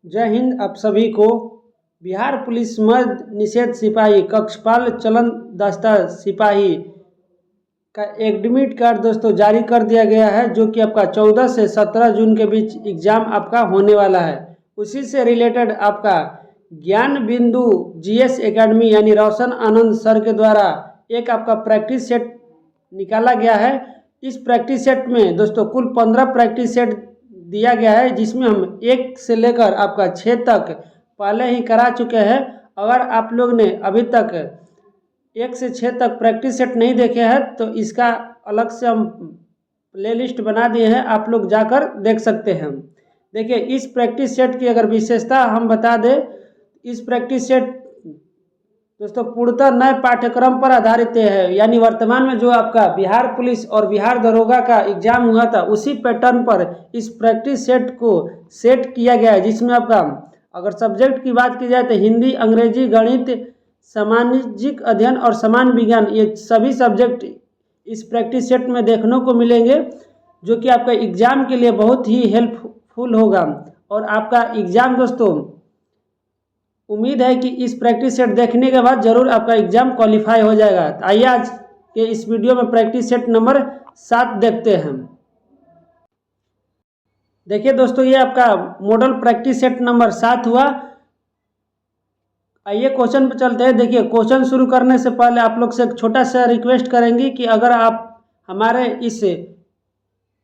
जय हिंद। आप सभी को बिहार पुलिस मद्य निषेध सिपाही कक्षपाल चलन दस्ता सिपाही का एडमिट कार्ड दोस्तों जारी कर दिया गया है, जो कि आपका 14 से 17 जून के बीच एग्जाम आपका होने वाला है। उसी से रिलेटेड आपका ज्ञान बिंदु जीएस एकेडमी यानी रोशन आनंद सर के द्वारा एक आपका प्रैक्टिस सेट निकाला गया है। इस प्रैक्टिस सेट में दोस्तों कुल 15 प्रैक्टिस सेट दिया गया है, जिसमें हम 1 से लेकर आपका 6 तक पहले ही करा चुके हैं। अगर आप लोग ने अभी तक 1 से 6 तक प्रैक्टिस सेट नहीं देखे हैं तो इसका अलग से हम प्ले लिस्ट बना दिए हैं, आप लोग जाकर देख सकते हैं। देखिए, इस प्रैक्टिस सेट की अगर विशेषता हम बता दें, इस प्रैक्टिस सेट दोस्तों पूर्णतः नए पाठ्यक्रम पर आधारित है, यानी वर्तमान में जो आपका बिहार पुलिस और बिहार दरोगा का एग्जाम हुआ था उसी पैटर्न पर इस प्रैक्टिस सेट को सेट किया गया है, जिसमें आपका अगर सब्जेक्ट की बात की जाए तो हिंदी, अंग्रेजी, गणित, सामाजिक अध्ययन और सामान्य विज्ञान, ये सभी सब्जेक्ट इस प्रैक्टिस सेट में देखने को मिलेंगे, जो कि आपका एग्जाम के लिए बहुत ही हेल्पफुल होगा। और आपका एग्जाम दोस्तों उम्मीद है कि इस प्रैक्टिस सेट देखने के बाद जरूर आपका एग्जाम क्वालिफाई हो जाएगा। तो आइए आज के इस वीडियो में प्रैक्टिस सेट नंबर 7 देखते हैं। देखिए दोस्तों, ये आपका मॉडल प्रैक्टिस सेट नंबर 7 हुआ। आइए क्वेश्चन पर चलते हैं। देखिए, क्वेश्चन शुरू करने से पहले आप लोग से एक छोटा सा रिक्वेस्ट करेंगे कि अगर आप हमारे इस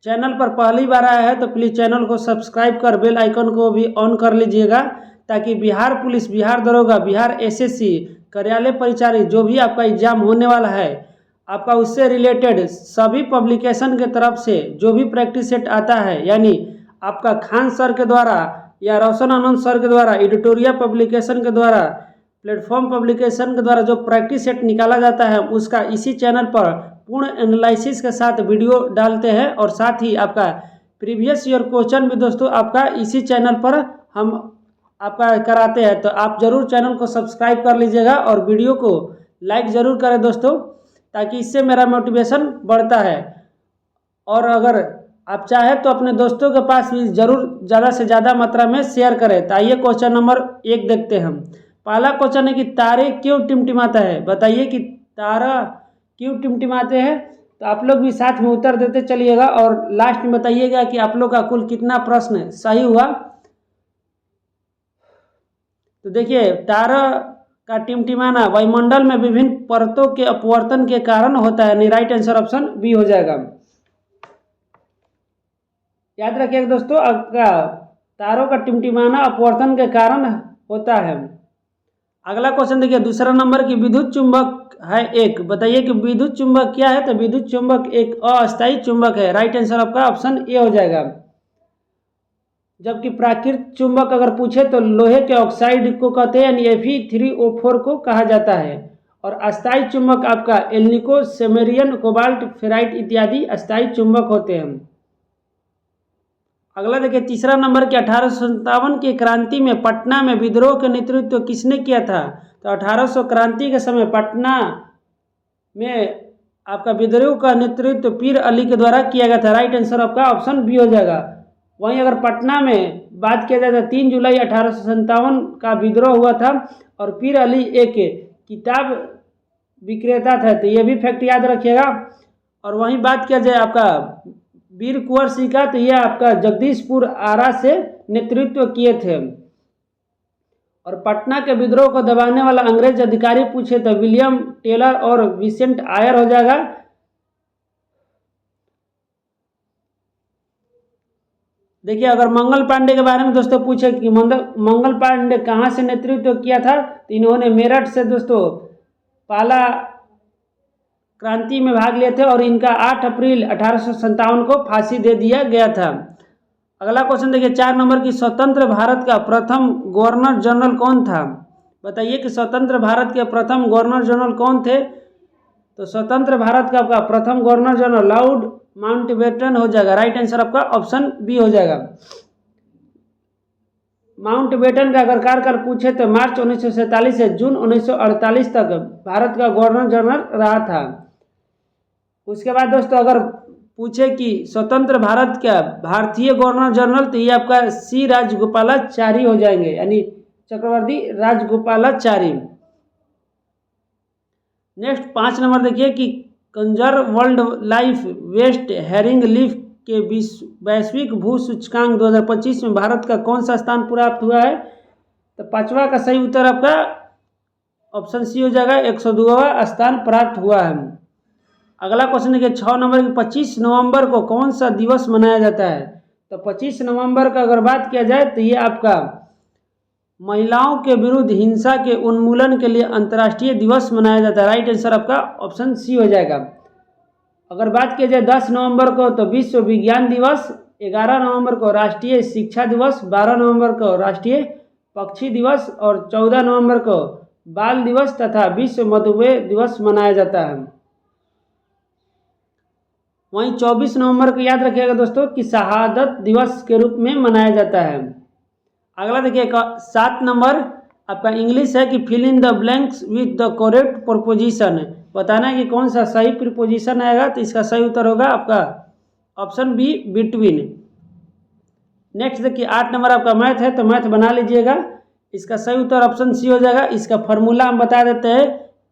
चैनल पर पहली बार आए हैं तो प्लीज़ चैनल को सब्सक्राइब कर बेल आइकन को भी ऑन कर लीजिएगा, ताकि बिहार पुलिस, बिहार दरोगा, बिहार एसएससी, कार्यालय परिचारी जो भी आपका एग्जाम होने वाला है, आपका उससे रिलेटेड सभी पब्लिकेशन के तरफ से जो भी प्रैक्टिस सेट आता है, यानी आपका खान सर के द्वारा या रोशन आनंद सर के द्वारा, एडिटोरियल पब्लिकेशन के द्वारा, प्लेटफॉर्म पब्लिकेशन के द्वारा जो प्रैक्टिस सेट निकाला जाता है, उसका इसी चैनल पर पूर्ण एनालिसिस के साथ वीडियो डालते हैं। और साथ ही आपका प्रीवियस ईयर क्वेश्चन भी दोस्तों आपका इसी चैनल पर हम आपका कराते हैं। तो आप ज़रूर चैनल को सब्सक्राइब कर लीजिएगा और वीडियो को लाइक ज़रूर करें दोस्तों, ताकि इससे मेरा मोटिवेशन बढ़ता है। और अगर आप चाहें तो अपने दोस्तों के पास भी ज़रूर ज़्यादा से ज़्यादा मात्रा में शेयर करें। तो आइए क्वेश्चन नंबर 1 देखते हैं। पहला क्वेश्चन है कि तारे क्यों टिमटिमाता है। बताइए कि तारा क्यों टिमटिमाते हैं। तो आप लोग भी साथ में उत्तर देते चलिएगा और लास्ट में बताइएगा कि आप लोग का कुल कितना प्रश्न सही हुआ। तो देखिए, तारा का टिमटिमाना वायुमंडल में विभिन्न परतों के अपवर्तन के कारण होता है, यानी राइट आंसर ऑप्शन बी हो जाएगा। याद रखिएगा दोस्तों, आपका तारों का टिमटिमाना अपवर्तन के कारण होता है। अगला क्वेश्चन देखिए, दूसरा नंबर की विद्युत चुंबक है एक। बताइए कि विद्युत चुंबक क्या है। तो विद्युत चुंबक एक अस्थायी चुंबक है, राइट आंसर आपका ऑप्शन ए हो जाएगा। जबकि प्राकृतिक चुंबक अगर पूछे तो लोहे के ऑक्साइड को कहते हैं, यानी Fe3O4 को कहा जाता है। और अस्थायी चुंबक आपका एल्निको, सेमेरियन, कोबाल्ट, फेराइट इत्यादि अस्थायी चुंबक होते हैं। अगला देखिए, तीसरा नंबर के 1857 की क्रांति में पटना में विद्रोह का नेतृत्व किसने किया था। तो 1800 क्रांति के समय पटना में आपका विद्रोह का नेतृत्व पीर अली के द्वारा किया गया था, राइट आंसर आपका ऑप्शन बी हो जाएगा। वहीं अगर पटना में बात किया जाए तो 3 जुलाई 1857 का विद्रोह हुआ था और पीर अली एक किताब विक्रेता थे, तो ये भी फैक्ट याद रखिएगा। और वहीं बात किया जाए आपका वीर कुंवर सिंह का, तो यह आपका जगदीशपुर आरा से नेतृत्व किए थे। और पटना के विद्रोह को दबाने वाला अंग्रेज अधिकारी पूछे तो विलियम टेलर और विसेंट आयर हो जाएगा। देखिए, अगर मंगल पांडे के बारे में दोस्तों पूछे कि मंगल पांडे कहाँ से नेतृत्व किया था, तो इन्होंने मेरठ से दोस्तों पाला क्रांति में भाग लिए थे और इनका 8 अप्रैल 1857 को फांसी दे दिया गया था। अगला क्वेश्चन देखिए, 4 नंबर की स्वतंत्र भारत का प्रथम गवर्नर जनरल कौन था। बताइए कि स्वतंत्र भारत के प्रथम गवर्नर जनरल कौन थे। तो स्वतंत्र भारत का आपका प्रथम गवर्नर जनरल लॉर्ड माउंटबेटन हो जाएगा, राइट आंसर आपका ऑप्शन बी हो जाएगा। माउंटबेटन का अगर कार्यकाल पूछे तो मार्च 1947 से जून 1948 तक भारत का गवर्नर जनरल रहा था। उसके बाद दोस्तों अगर पूछे कि स्वतंत्र भारत का भारतीय गवर्नर जनरल, तो ये आपका सी राजगोपालाचारी हो जाएंगे, यानी चक्रवर्ती राजगोपालाचारी। नेक्स्ट 5 नंबर देखिए कि conserve world life west herring leaf के वैश्विक भू सूचकांक 2025 में भारत का कौन सा स्थान प्राप्त हुआ है? तो 5वां का सही उत्तर आपका ऑप्शन सी हो जाएगा, 102वां स्थान प्राप्त हुआ है। अगला क्वेश्चन देखिए 6 नंबर की 25 नवंबर को कौन सा दिवस मनाया जाता है? तो 25 नवंबर का अगर बात किया जाए तो ये आपका महिलाओं के विरुद्ध हिंसा के उन्मूलन के लिए अंतर्राष्ट्रीय दिवस मनाया जाता है। राइट आंसर आपका ऑप्शन सी हो जाएगा। अगर बात की जाए 10 नवंबर को तो विश्व विज्ञान दिवस, 11 नवंबर को राष्ट्रीय शिक्षा दिवस, 12 नवंबर को राष्ट्रीय पक्षी दिवस और 14 नवंबर को बाल दिवस तथा विश्व मधुमेह दिवस मनाया जाता है। वहीं 24 नवंबर को याद रखिएगा दोस्तों कि शहादत दिवस के रूप में मनाया जाता है। अगला देखिए 7 नंबर आपका इंग्लिश है कि fill in the blanks with the correct preposition. बताना है कि कौन सा सही प्रीपोजिशन आएगा, तो इसका सही उत्तर होगा आपका ऑप्शन बी, बिटवीन। नेक्स्ट देखिए 8 नंबर आपका मैथ है, तो मैथ बना लीजिएगा। इसका सही उत्तर ऑप्शन सी हो जाएगा। इसका फॉर्मूला हम बता देते हैं,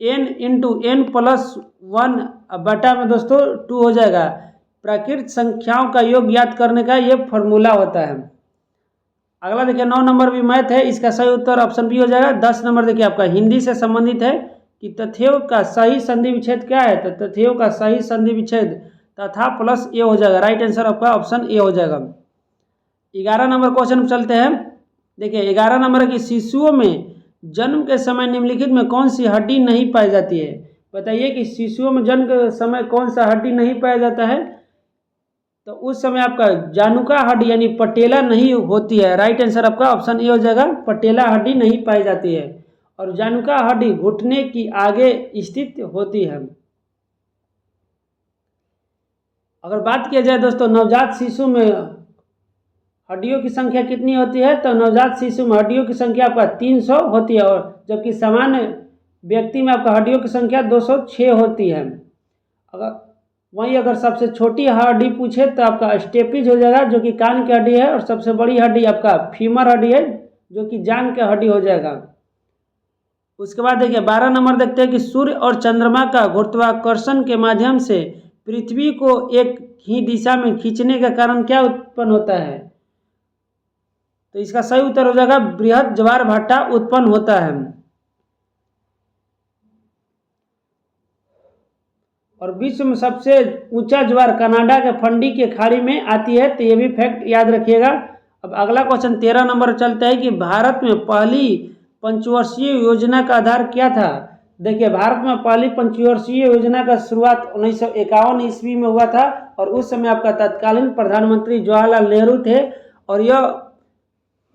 n इंटू n प्लस 1 बटा में दोस्तों 2 हो जाएगा। प्राकृत संख्याओं का योग ज्ञात करने का ये फॉर्मूला होता है। अगला देखिए 9 नंबर भी मैथ है, इसका सही उत्तर ऑप्शन बी हो जाएगा। 10 नंबर देखिए आपका हिंदी से संबंधित है कि तथ्यों का सही संधि विच्छेद क्या है? तो तथ्यों का सही संधि विच्छेद तथा प्लस ए हो जाएगा। राइट आंसर आपका ऑप्शन ए हो जाएगा। 11 नंबर क्वेश्चन चलते हैं। देखिए 11 नंबर की शिशुओं में जन्म के समय निम्नलिखित में कौन सी हड्डी नहीं पाई जाती है? बताइए कि शिशुओं में जन्म के समय कौन सा हड्डी नहीं पाया जाता है? तो उस समय आपका जानुका हड्डी यानी पटेला नहीं होती है। राइट आंसर आपका ऑप्शन ए हो जाएगा, पटेला हड्डी नहीं पाई जाती है। और जानुका हड्डी घुटने की आगे स्थित होती है। अगर बात किया जाए दोस्तों नवजात शिशु में हड्डियों की संख्या कितनी होती है? तो नवजात शिशु में हड्डियों की संख्या आपका 300 होती है, और जबकि सामान्य व्यक्ति में आपका हड्डियों की संख्या 206 होती है। अगर सबसे छोटी हड्डी पूछे तो आपका स्टेपिज हो जाएगा, जो कि कान की हड्डी है, और सबसे बड़ी हड्डी आपका फीमर हड्डी है, जो कि जांघ की हड्डी हो जाएगा। उसके बाद देखिए 12 नंबर देखते हैं कि सूर्य और चंद्रमा का गुरुत्वाकर्षण के माध्यम से पृथ्वी को एक ही दिशा में खींचने के कारण क्या उत्पन्न होता है? तो इसका सही उत्तर हो जाएगा, बृहद ज्वार भाटा उत्पन्न होता है। और विश्व में सबसे ऊंचा ज्वार कनाडा के फंडी के खाड़ी में आती है, तो ये भी फैक्ट याद रखिएगा। अब अगला क्वेश्चन 13 नंबर चलता है कि भारत में पहली पंचवर्षीय योजना का आधार क्या था? देखिए भारत में पहली पंचवर्षीय योजना का शुरुआत 1951 ईस्वी में हुआ था, और उस समय आपका तत्कालीन प्रधानमंत्री जवाहरलाल नेहरू थे। और यह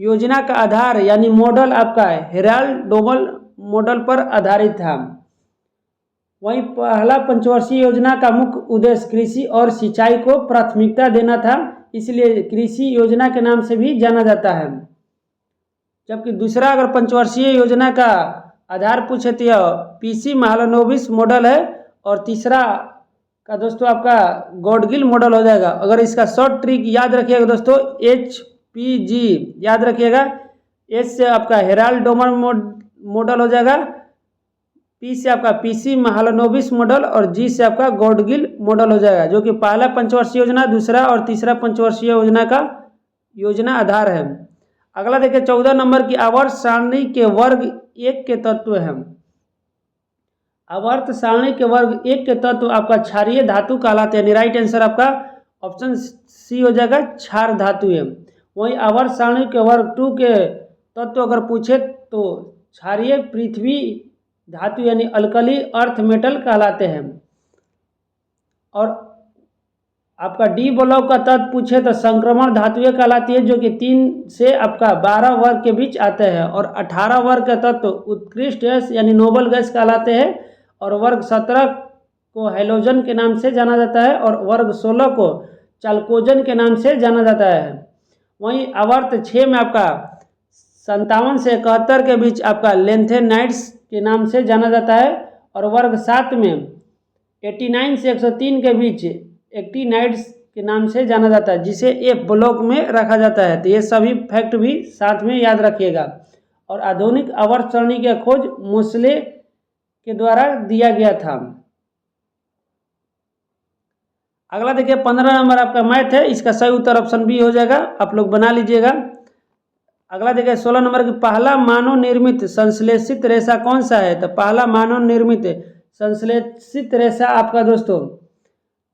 योजना का आधार यानी मॉडल आपका हेराल्ड डोमल मॉडल पर आधारित था। वहीं पहला पंचवर्षीय योजना का मुख्य उद्देश्य कृषि और सिंचाई को प्राथमिकता देना था, इसलिए कृषि योजना के नाम से भी जाना जाता है। जबकि दूसरा अगर पंचवर्षीय योजना का आधार पूछे तो यह पीसी महालनोबिस मॉडल है, और तीसरा का दोस्तों आपका गॉडगिल मॉडल हो जाएगा। अगर इसका शॉर्ट ट्रिक याद रखिएगा दोस्तों, HPG याद रखिएगा। एच से आपका हेराल्ड डोमर मॉडल हो जाएगा, पी से आपका पीसी महालनोबिस मॉडल, और जी से आपका गॉडगिल मॉडल हो जाएगा, जो कि पहला पंचवर्षीय योजना, दूसरा और तीसरा पंचवर्षीय योजना का योजना आधार है। अगला देखिए 14 नंबर की आवर्त सारणी के वर्ग 1 के तत्व हैं। आवर्त सारणी के वर्ग 1 के तत्व आपका क्षारीय धातु कहलाते हैं। राइट आंसर आपका ऑप्शन सी हो जाएगा, क्षार धातु है। वहीं आवर्त सारणी के वर्ग 2 के तत्व अगर पूछे तो क्षारीय पृथ्वी धातु यानी अल्कली अर्थ मेटल कहलाते हैं। और आपका डी ब्लॉक का तत्व पूछे तो संक्रमण धातुएं कहलाती है, जो कि 3 से आपका 12 वर्ग के बीच आते हैं। और 18 वर्ग का तत्व उत्कृष्ट गैस यानी नोबल गैस कहलाते हैं। और वर्ग 17 को हैलोजन के नाम से जाना जाता है, और वर्ग 16 को चाल्कोजन के नाम से जाना जाता है। वहीं आवर्त 6 में आपका 57 से 71 के बीच आपका लेंथेनाइड्स के नाम से जाना जाता है। और वर्ग 7 में 89 से 103 के बीच एक्टिनाइड्स के नाम से जाना जाता है, जिसे एफ ब्लॉक में रखा जाता है। तो ये सभी फैक्ट भी साथ में याद रखिएगा। और आधुनिक आवर्त सारणी की खोज मोसले के द्वारा दिया गया था। अगला देखिए 15 नंबर आपका मैथ है, इसका सही उत्तर ऑप्शन बी हो जाएगा, आप लोग बना लीजिएगा। अगला देखिए 16 नंबर की पहला मानव निर्मित संश्लेषित रेशा कौन सा है? तो पहला मानव निर्मित संश्लेषित रेशा आपका दोस्तों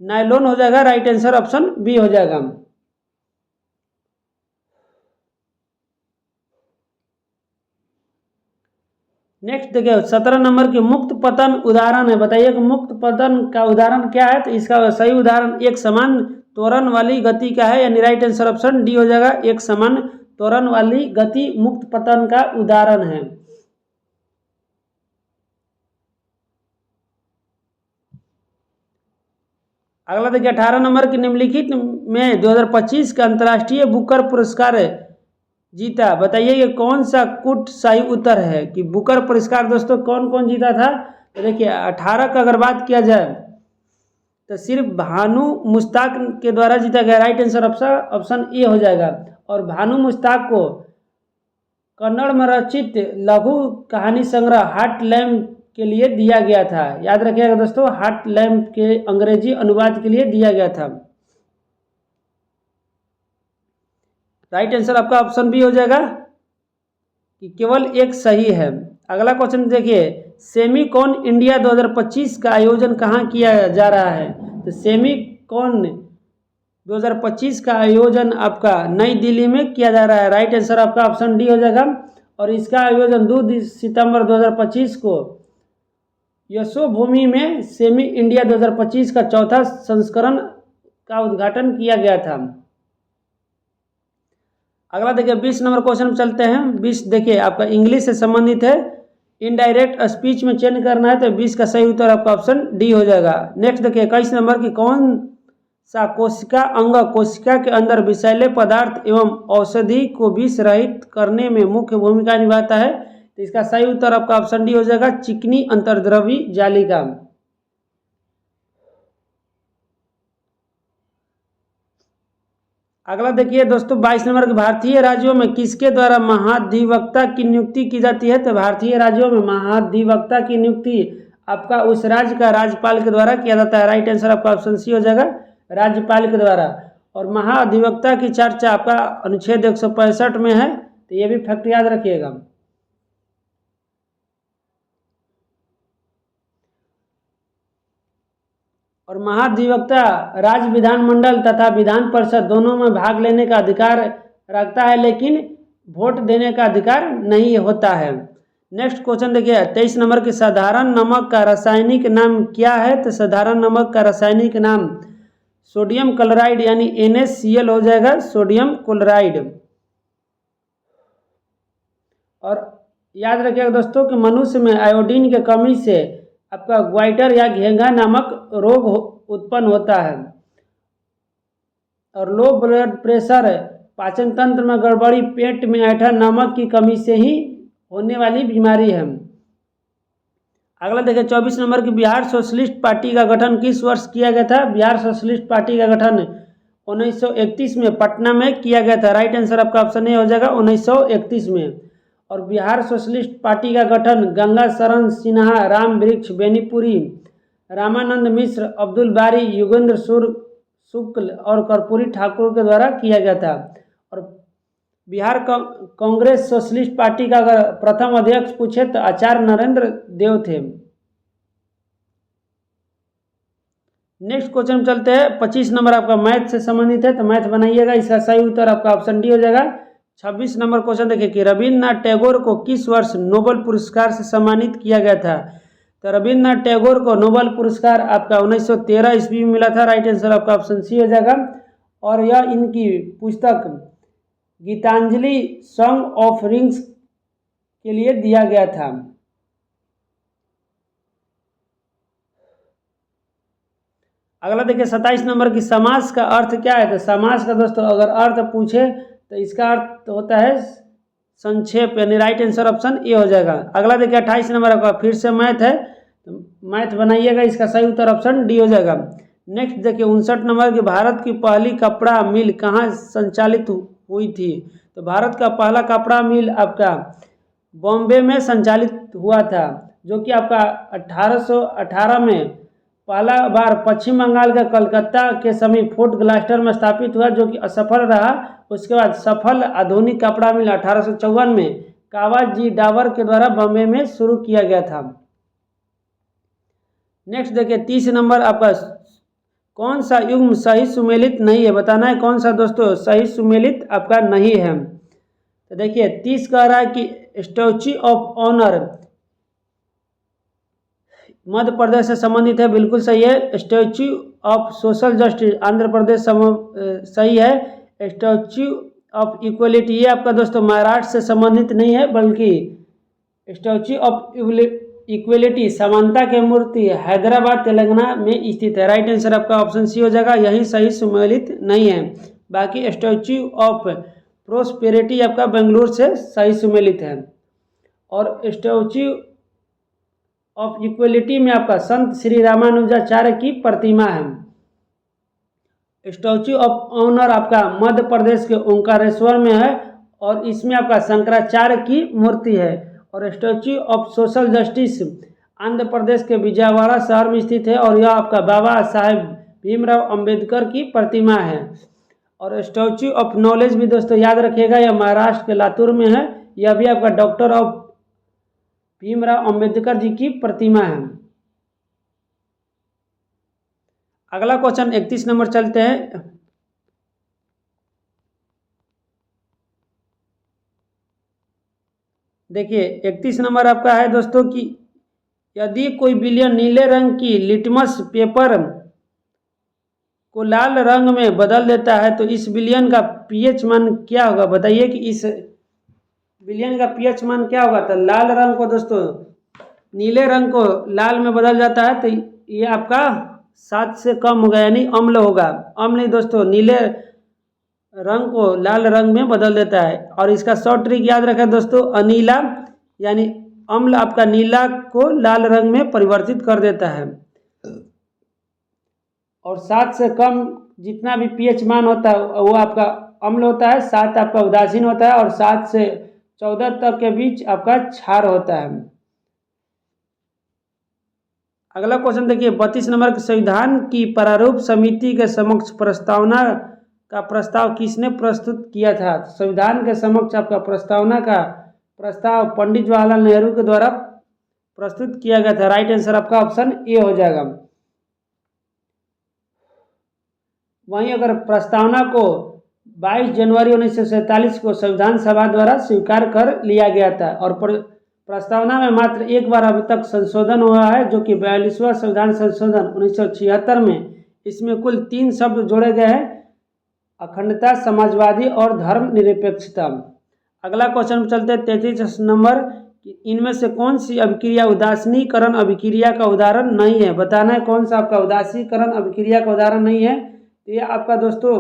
नायलॉन हो जाएगा, राइट आंसर ऑप्शन बी हो जाएगा। नेक्स्ट देखिए 17 नंबर की मुक्त पतन उदाहरण है, बताइए कि मुक्त पतन का उदाहरण क्या है? तो इसका सही उदाहरण एक समान त्वरण वाली गति का है, यानी राइट आंसर ऑप्शन डी हो जाएगा, एक समान त्वरण वाली गति मुक्त पतन का उदाहरण है। अगला देखिए 18 नंबर की निम्नलिखित में 2025 का अंतर्राष्ट्रीय बुकर पुरस्कार जीता, बताइए ये कौन सा कुट सही उत्तर है कि बुकर पुरस्कार दोस्तों कौन कौन जीता था? तो देखिए 18 का अगर बात किया जाए तो सिर्फ भानु मुश्ताक के द्वारा जीता गया, राइट आंसर ऑप्शन ए हो जाएगा। और भानु मुश्ताक को कन्नड़ में रचित लघु कहानी संग्रह हार्ट लैम्प के लिए दिया गया था, याद रखिएगा दोस्तों, हार्ट लैम्प के अंग्रेजी अनुवाद के लिए दिया गया था। राइट आंसर आपका ऑप्शन बी हो जाएगा कि केवल एक सही है। अगला क्वेश्चन देखिए सेमीकॉन इंडिया 2025 का आयोजन कहाँ किया जा रहा है? तो सेमीकॉन 2025 का आयोजन आपका नई दिल्ली में किया जा रहा है, राइट आंसर आपका ऑप्शन डी हो जाएगा। और इसका आयोजन 2 सितंबर 2025 को यशोभूमि में सेमी इंडिया 2025 का चौथा संस्करण का उद्घाटन किया गया था। अगला देखिए 20 नंबर क्वेश्चन चलते हैं। 20 देखिए आपका इंग्लिश से संबंधित है, इनडायरेक्ट स्पीच में चेंज करना है, तो 20 का सही उत्तर आपका ऑप्शन डी हो जाएगा। नेक्स्ट देखिए 21 नंबर की कौन सा कोशिका अंग कोशिका के अंदर विषैले पदार्थ एवं औषधि को विष रहित करने में मुख्य भूमिका निभाता है? तो इसका सही उत्तर आपका ऑप्शन डी हो जाएगा, चिकनी अंतर्द्रवी जालिका। अगला देखिए दोस्तों 22 नंबर के भारतीय राज्यों में किसके द्वारा महाधिवक्ता की नियुक्ति की जाती है? तो भारतीय राज्यों में महाधिवक्ता की नियुक्ति आपका उस राज्य का राज्यपाल के द्वारा किया जाता है, राइट आंसर आपका ऑप्शन सी हो जाएगा, राज्यपाल के द्वारा। और महाधिवक्ता की चर्चा आपका अनुच्छेद 165 में है, तो ये भी फैक्ट याद रखिएगा। और महाधिवक्ता राज्य विधानमंडल तथा विधान परिषद दोनों में भाग लेने का अधिकार रखता है, लेकिन वोट देने का अधिकार नहीं होता है। नेक्स्ट क्वेश्चन देखिए 23 नंबर की साधारण नमक का रासायनिक नाम क्या है? तो साधारण नमक का रासायनिक नाम सोडियम क्लोराइड यानी NaCl हो जाएगा, सोडियम क्लोराइड। और याद रखिएगा दोस्तों कि मनुष्य में आयोडीन की कमी से आपका ग्वाइटर या घेंघा नामक रोग उत्पन्न होता है। और लो ब्लड प्रेशर, पाचन तंत्र में गड़बड़ी, पेट में ऐंठन नमक की कमी से ही होने वाली बीमारी है। अगला देखिए 24 नंबर की बिहार सोशलिस्ट पार्टी का गठन किस वर्ष किया गया था? बिहार सोशलिस्ट पार्टी का गठन 1931 में पटना में किया गया था, राइट आंसर आपका ऑप्शन ए हो जाएगा, 1931 में। और बिहार सोशलिस्ट पार्टी का गठन गंगा शरण सिन्हा, राम वृक्ष बेनीपुरी, रामानंद मिश्र, अब्दुल बारी, युगेंद्र शुक्ल और कर्पूरी ठाकुर के द्वारा किया गया था। और बिहार कांग्रेस सोशलिस्ट पार्टी का अगर प्रथम अध्यक्ष पूछे तो आचार्य नरेंद्र देव थे। नेक्स्ट क्वेश्चन चलते हैं, 25 नंबर आपका मैथ से संबंधित है, तो मैथ बनाइएगा, इसका सही उत्तर आपका ऑप्शन डी हो जाएगा। 26 नंबर क्वेश्चन देखिए कि रविन्द्रनाथ टैगोर को किस वर्ष नोबेल पुरस्कार से सम्मानित किया गया था? तो रविन्द्रनाथ टैगोर को नोबेल पुरस्कार आपका 1913 ईस्वी में मिला था, राइट आंसर आपका ऑप्शन सी हो जाएगा। और यह इनकी पुस्तक गीतांजलि सॉन्ग ऑफ रिंग्स के लिए दिया गया था। अगला देखिए 27 नंबर की समास का अर्थ क्या है? तो समास का दोस्तों अगर अर्थ पूछे तो इसका अर्थ होता है संक्षेप, यानी राइट आंसर ऑप्शन ए हो जाएगा। अगला देखिए 28 नंबर का फिर से मैथ है, तो मैथ बनाइएगा, इसका सही उत्तर ऑप्शन डी हो जाएगा। नेक्स्ट देखिए 59 नंबर की भारत की पहली कपड़ा मिल कहाँ संचालित हुई थी। तो भारत का पहला कपड़ा मिल आपका बॉम्बे में संचालित हुआ था, जो कि आपका 1818 में पहला बार पश्चिम बंगाल के कलकत्ता के समीप फोर्ट ग्लास्टर में स्थापित हुआ, जो कि असफल रहा। उसके बाद सफल आधुनिक कपड़ा मिल 1854 में कावाजी डाबर के द्वारा बॉम्बे में शुरू किया गया था। नेक्स्ट देखिए 30 नंबर आपका कौन सा युग्म सही सुमेलित नहीं है, बताना है कौन सा दोस्तों सही सुमेलित आपका नहीं है। तो देखिए 30 कह रहा है कि statue of honour Madhya Pradesh से संबंधित है, बिल्कुल सही है। Statue of social justice Andhra Pradesh सही है। स्टैच्यू ऑफ इक्वलिटी ये आपका दोस्तों महाराष्ट्र से संबंधित नहीं है, बल्कि स्टैच्यू ऑफ इक्वलिटी समानता की मूर्ति हैदराबाद तेलंगाना में स्थित है। राइट आंसर आपका ऑप्शन सी हो जाएगा, यही सही सुमेलित नहीं है। बाकी स्टैच्यू ऑफ प्रोस्पेरिटी आपका बेंगलुरु से सही सुमेलित है। और स्टैच्यू ऑफ इक्वलिटी में आपका संत श्री रामानुजाचार्य की प्रतिमा है। स्टैच्यू ऑफ ऑनर आपका मध्य प्रदेश के ओंकारेश्वर में है, और इसमें आपका शंकराचार्य की मूर्ति है। और statue of social justice Andhra Pradesh के विजयवाड़ा शहर में स्थित है, और यह आपका बाबा साहेब भीमराव अंबेडकर की प्रतिमा है। और स्टैच्यू ऑफ नॉलेज भी दोस्तों याद रखिएगा, यह महाराष्ट्र के लातूर में है। यह भी आपका डॉक्टर ऑफ भीमराव अंबेडकर जी की प्रतिमा है। अगला क्वेश्चन 31 नंबर चलते हैं। देखिए 31 नंबर आपका है दोस्तों कि यदि कोई विलयन नीले रंग की लिटमस पेपर को लाल रंग में बदल देता है, तो इस विलयन का पीएच मान क्या होगा, बताइए कि इस विलयन का पीएच मान क्या होगा। तो लाल रंग को दोस्तों नीले रंग को लाल में बदल जाता है, तो ये आपका 7 से कम होगा, यानी अम्ल होगा। अम्ल नहीं दोस्तों, नीले रंग को लाल रंग में बदल देता है। और इसका शॉर्ट ट्रिक याद रखें दोस्तों, अनीला यानी अम्ल आपका नीला को लाल रंग में परिवर्तित कर देता है। और 7 से कम जितना भी पीएच मान होता है वो आपका अम्ल होता है, 7 आपका उदासीन होता है, और 7 से 14 तक के बीच आपका क्षार होता है। अगला क्वेश्चन देखिए 32 नंबर के संविधान की प्रारूप समिति के समक्ष प्रस्तावना का प्रस्ताव किसने प्रस्तुत किया था। संविधान के समक्ष आपका प्रस्तावना का प्रस्ताव पंडित जवाहरलाल नेहरू के द्वारा प्रस्तुत किया गया था। राइट आंसर आपका ऑप्शन ए हो जाएगा। वहीं अगर प्रस्तावना को 22 जनवरी 1947 को संविधान सभा द्वारा स्वीकार कर लिया गया था, और प्रस्तावना में मात्र एक बार अभी तक संशोधन हुआ है, जो कि 42वां संविधान संशोधन 1976 में। इसमें कुल 3 शब्द जोड़े गए हैं, अखंडता, समाजवादी और धर्मनिरपेक्षता। अगला क्वेश्चन चलते हैं 33 नंबर, इनमें से कौन सी अभिक्रिया उदासीनीकरण अभिक्रिया का उदाहरण नहीं है, बताना है कौन सा आपका उदासीकरण अभिक्रिया का उदाहरण नहीं है। तो ये आपका दोस्तों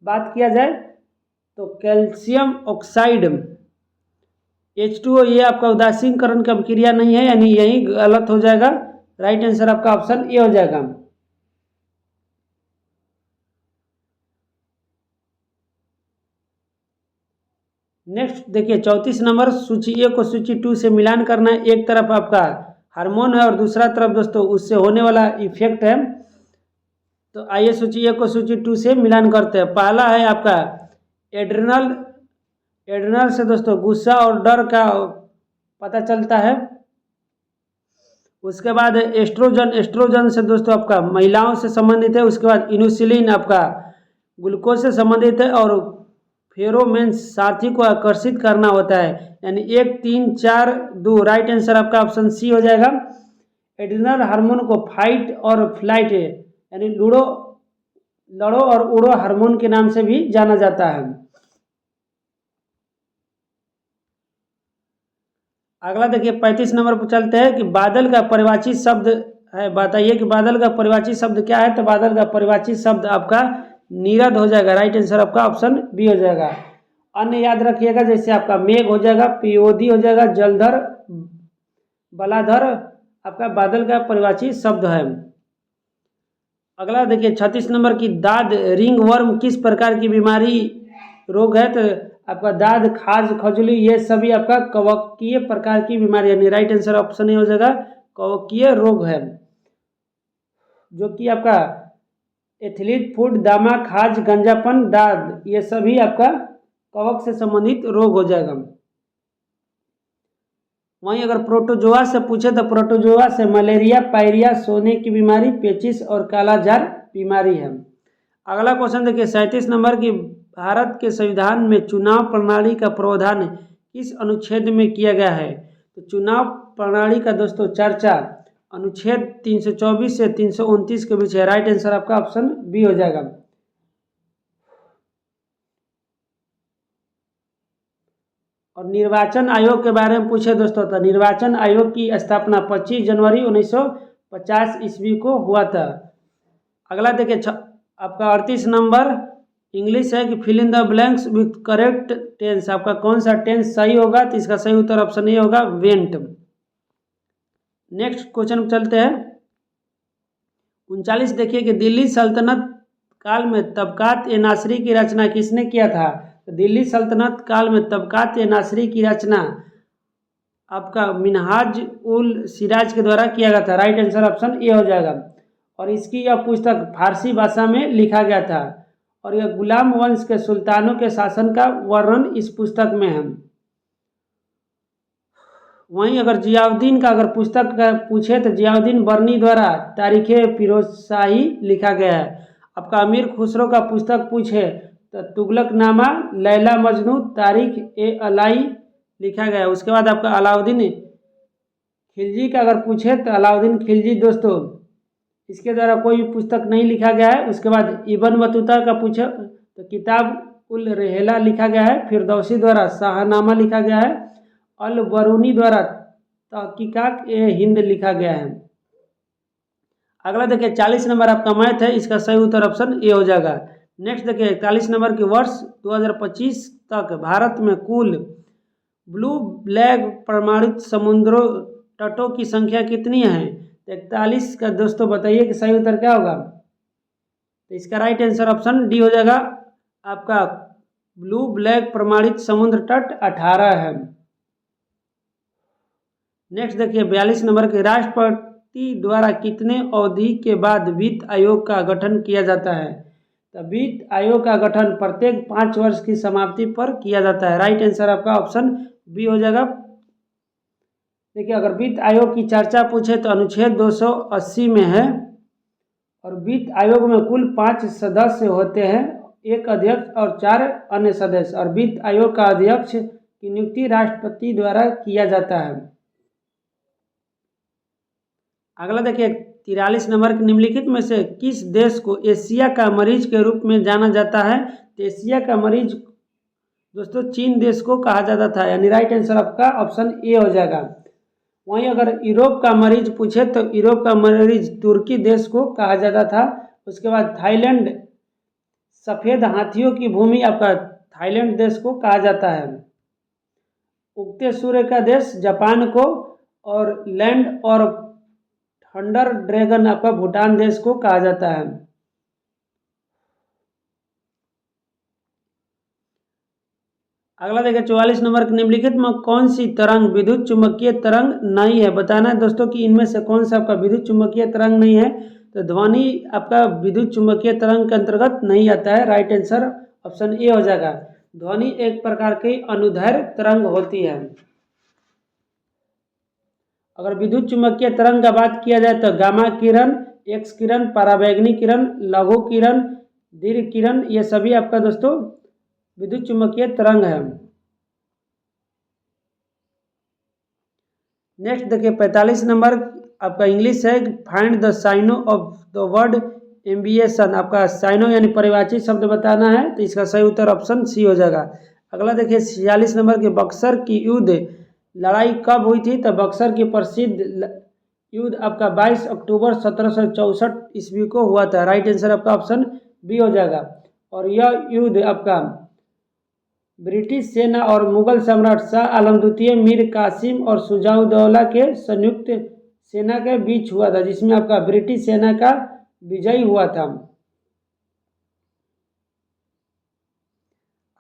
बात किया जाए तो कैल्शियम ऑक्साइड H2O ये आपका उदासीकरण की अभिक्रिया नहीं है, यानी यही गलत हो जाएगा। राइट आंसर आपका ऑप्शन ए हो जाएगा। नेक्स्ट देखिए 34 नंबर, सूची ए को सूची 2 से मिलान करना है। एक तरफ आपका हार्मोन है और दूसरा तरफ दोस्तों उससे होने वाला इफेक्ट है। तो आइए सूची ए को सूची 2 से मिलान करते हैं। पहला है आपका एड्रेनल से दोस्तों गुस्सा और डर का पता चलता है। उसके बाद एस्ट्रोजन से दोस्तों आपका महिलाओं से संबंधित है। उसके बाद इन्सुलिन आपका ग्लूकोज से संबंधित है, और फेरोमेन्स साथी को आकर्षित करना होता है, यानी 1 3 4 2। राइट आंसर आपका ऑप्शन सी हो जाएगा। एड्रिनल हार्मोन को फाइट और फ्लाइट यानी लड़ो और उड़ो हार्मोन के नाम से भी जाना जाता है। अगला देखिए 35 नंबर पर चलते हैं कि बादल का परिवाची शब्द है, बताइए कि बादल का परिवाची शब्द क्या है। तो बादल का परिवाची शब्द आपका नीरद हो जाएगा। राइट आंसर आपका ऑप्शन बी हो जाएगा। अन्य याद रखिएगा, जैसे आपका मेघ हो जाएगा, पियोदी हो जाएगा, जलधर, बलाधर आपका बादल का परिवाची शब्द है। अगला देखिए 36 नंबर की दाद रिंग वर्म किस प्रकार की बीमारी रोग है? तो आपका दाद, खाज, खजुली ये सभी आपका कवकीय प्रकार की बीमारी, यानी राइट आंसर ऑप्शन ही हो जाएगा कवकीय रोग है, जो कि आपका एथलीट फूड, दामा, खाज, गंजापन, दाद ये सभी आपका कवक से संबंधित रोग हो जाएगा। वहीं अगर प्रोटोजोआ से पूछे तो प्रोटोजोआ से मलेरिया, पायरिया, सोने की बीमारी, पेचिस और कालाजार बीमारी है। अगला क्वेश्चन देखिए 37 नंबर की भारत के संविधान में चुनाव प्रणाली का प्रावधान किस अनुच्छेद में किया गया है? तो चुनाव प्रणाली का दोस्तों चर्चा अनुच्छेद 324 से 329 के बीच है। राइट आंसर आपका ऑप्शन बी हो जाएगा। और निर्वाचन आयोग के बारे में पूछे दोस्तों तो निर्वाचन आयोग की स्थापना 25 जनवरी 1950 ईस्वी को हुआ था। अगला देखिए आपका 38 नंबर इंग्लिश है कि fill in the blanks with correct tense. आपका कौन सा टेंस सही होगा? तो इसका सही उत्तर ऑप्शन ए होगा वेंट। नेक्स्ट क्वेश्चन चलते हैं 39। देखिए कि दिल्ली सल्तनत काल में तबकात ए नासरी की रचना किसने किया था? तो दिल्ली सल्तनत काल में तबकात ए नासरी की रचना आपका मिनहाज उल सिराज के द्वारा किया गया था। राइट आंसर ऑप्शन ए हो जाएगा। और इसकी यह पुस्तक फारसी भाषा में लिखा गया था और यह गुलाम वंश के सुल्तानों के शासन का वर्णन इस पुस्तक में है। वहीं अगर जियाउद्दीन का अगर पुस्तक का पूछे तो जियाउद्दीन बर्नी द्वारा तारीखे फिरोजशाही लिखा गया है। आपका अमीर खुसरो का पुस्तक पूछे तो तुगलकनामा, लैला मजनू, तारीख ए अलाई लिखा गया है। उसके बाद आपका अलाउद्दीन खिलजी का अगर पूछे तो अलाउद्दीन खिलजी दोस्तों इसके द्वारा कोई भी पुस्तक नहीं लिखा गया है। उसके बाद इब्न बतूता का पूछे तो किताब उल रहेला लिखा गया है। फिरदौसी द्वारा शाहनामा लिखा गया है। अल बरूनी द्वारा तहकीकात ए हिंद लिखा गया है। अगला देखिए 40 नंबर आपका मैथ है, इसका सही उत्तर ऑप्शन ए हो जाएगा। नेक्स्ट देखिए 41 नंबर के वर्ष 2025 तक भारत में कुल ब्लू ब्लैक प्रमाणित समुद्रों तटों की संख्या कितनी है? 41 का दोस्तों बताइए कि सही उत्तर क्या होगा? तो इसका राइट आंसर ऑप्शन डी हो जाएगा। आपका ब्लू ब्लैक प्रमाणित समुद्र तट 18 है। नेक्स्ट देखिए 42 नंबर के राष्ट्रपति द्वारा कितने अवधि के बाद वित्त आयोग का गठन किया जाता है? तो वित्त आयोग का गठन प्रत्येक 5 वर्ष की समाप्ति पर किया जाता है। राइट आंसर आपका ऑप्शन बी हो जाएगा। देखिए अगर वित्त आयोग की चर्चा पूछे तो अनुच्छेद 280 में है और वित्त आयोग में कुल 5 सदस्य होते हैं, 1 अध्यक्ष और 4 अन्य सदस्य। और वित्त आयोग का अध्यक्ष की नियुक्ति राष्ट्रपति द्वारा किया जाता है। अगला देखिए 43 नंबर के निम्नलिखित में से किस देश को एशिया का मरीज के रूप में जाना जाता है? तो एशिया का मरीज दोस्तों चीन देश को कहा जाता था, यानी राइट आंसर आपका ऑप्शन ए हो जाएगा। वहीं अगर यूरोप का मरीज पूछे तो यूरोप का मरीज तुर्की देश को कहा जाता था। उसके बाद थाईलैंड, सफ़ेद हाथियों की भूमि आपका थाईलैंड देश को कहा जाता है। उगते सूर्य का देश जापान को, और लैंड और थंडर ड्रैगन आपका भूटान देश को कहा जाता है। अगला देखिए 44 नंबर के निम्नलिखित में कौन सी तरंग विद्युत चुंबकीय तरंग नहीं है? बताना है दोस्तों कि इनमें से कौन सा आपका विद्युत चुंबकीय तरंग नहीं है। तो ध्वनि आपका विद्युत चुंबकीय तरंग के अंतर्गत नहीं आता है। राइट आंसर ऑप्शन ए हो जाएगा। ध्वनि एक प्रकार की अनुदैर्घ्य तरंग होती है। अगर विद्युत चुंबकीय तरंग का बात किया जाए तो गामा किरण, एक्स किरण, पराबैंगनी किरण, लघु किरण, दीर्घ किरण ये सभी आपका दोस्तों विद्युत चुंबकीय तरंग है। नेक्स्ट देखिए 45 नंबर आपका इंग्लिश है, find the synonym of the word ambition. आपका साइनो यानी परिभाषित शब्द बताना है, तो इसका सही उत्तर ऑप्शन सी हो जाएगा। अगला देखिए 46 नंबर के बक्सर की युद्ध लड़ाई कब हुई थी? तो बक्सर की प्रसिद्ध युद्ध आपका 22 अक्टूबर 1764 ईस्वी को हुआ था। राइट आंसर आपका ऑप्शन बी हो जाएगा। और यह युद्ध आपका ब्रिटिश सेना और मुगल सम्राट शाह आलम द्वितीय, मीर कासिम और शुजाउद्दौला के संयुक्त सेना के बीच हुआ था, जिसमें आपका ब्रिटिश सेना का विजयी हुआ था।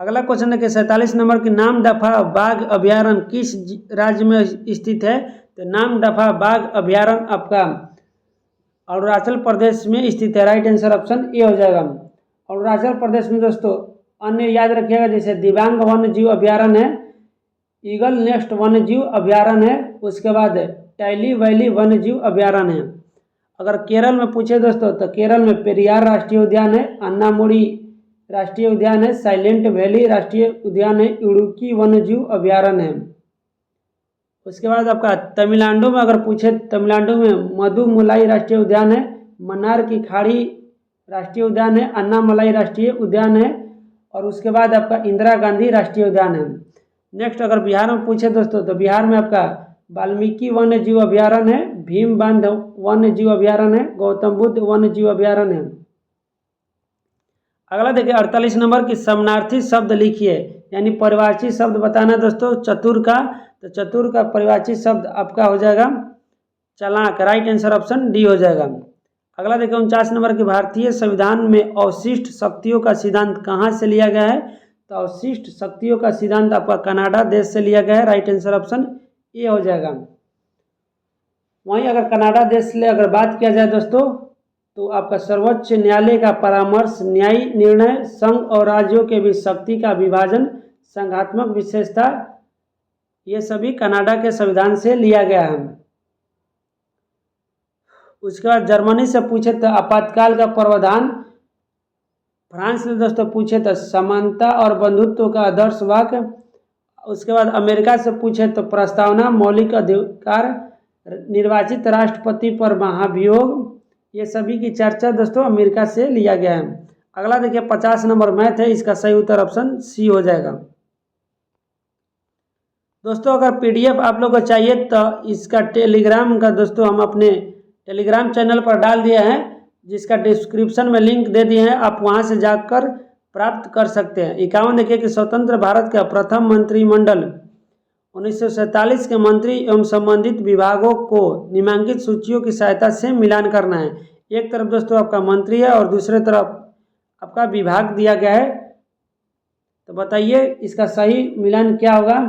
अगला क्वेश्चन है कि 47 नंबर की नाम दफा बाघ अभ्यारण्य किस राज्य में स्थित है? तो नाम दफा बाघ अभ्यारण्य आपका अरुणाचल प्रदेश में स्थित है। राइट आंसर ऑप्शन ए हो जाएगा। अरुणाचल प्रदेश में दोस्तों अन्य याद रखिएगा, जैसे दिबांग वन्य जीव अभ्यारण्य है, ईगल नेस्ट वन्य जीव अभ्यारण्य है, उसके बाद टैली वैली वन्य जीव अभ्यारण्य है। अगर केरल में पूछे दोस्तों तो केरल में पेरियार राष्ट्रीय उद्यान है, अन्नामुड़ी राष्ट्रीय उद्यान है, साइलेंट वैली राष्ट्रीय उद्यान है, इडुक्की वन्य जीव अभ्यारण्य है। उसके बाद आपका तमिलनाडु में अगर पूछे, तमिलनाडु में मधुमलाई राष्ट्रीय उद्यान है, मन्नार की खाड़ी राष्ट्रीय उद्यान है, अन्नामलाई राष्ट्रीय उद्यान है, और उसके बाद आपका इंदिरा गांधी राष्ट्रीय उद्यान है। नेक्स्ट अगर बिहार में पूछे दोस्तों तो बिहार में आपका वाल्मीकि वन्य जीव अभ्यारण्य है, भीम बांध वन्य जीव अभ्यारण्य है, गौतम बुद्ध वन्य जीव अभ्यारण्य है। अगला देखिए 48 नंबर की समानार्थी शब्द लिखिए, यानी परिवारची शब्द बताना है दोस्तों चतुर का। तो चतुर का परिवारची शब्द आपका हो जाएगा चालाक। राइट आंसर ऑप्शन डी हो जाएगा। अगला देखिए 49 नंबर के भारतीय संविधान में अवशिष्ट शक्तियों का सिद्धांत कहाँ से लिया गया है? तो अवशिष्ट शक्तियों का सिद्धांत आपका कनाडा देश से लिया गया है। राइट आंसर ऑप्शन ए हो जाएगा। वहीं अगर कनाडा देश से अगर बात किया जाए दोस्तों तो आपका सर्वोच्च न्यायालय का परामर्श, न्यायिक निर्णय, संघ और राज्यों के बीच शक्ति का विभाजन, संघात्मक विशेषता, ये सभी कनाडा के संविधान से लिया गया है। उसके बाद जर्मनी से पूछे तो आपातकाल का प्रावधान, फ्रांस से दोस्तों पूछे तो समानता और बंधुत्व का आदर्श वाक्य, उसके बाद अमेरिका से पूछे तो प्रस्तावना, मौलिक अधिकार, निर्वाचित राष्ट्रपति पर महाभियोग, ये सभी की चर्चा दोस्तों अमेरिका से लिया गया है। अगला देखिए 50 नंबर मैथ है, इसका सही उत्तर ऑप्शन सी हो जाएगा। दोस्तों अगर पीडीएफ आप लोग को चाहिए तो इसका टेलीग्राम का दोस्तों हम अपने टेलीग्राम चैनल पर डाल दिए हैं, जिसका डिस्क्रिप्शन में लिंक दे दिए हैं, आप वहां से जाकर प्राप्त कर सकते हैं। 51 देखिए कि स्वतंत्र भारत का प्रथम मंत्रिमंडल 1947 के मंत्री एवं संबंधित विभागों को निम्नलिखित सूचियों की सहायता से मिलान करना है। एक तरफ दोस्तों आपका मंत्री है और दूसरे तरफ आपका विभाग दिया गया है, तो बताइए इसका सही मिलान क्या होगा?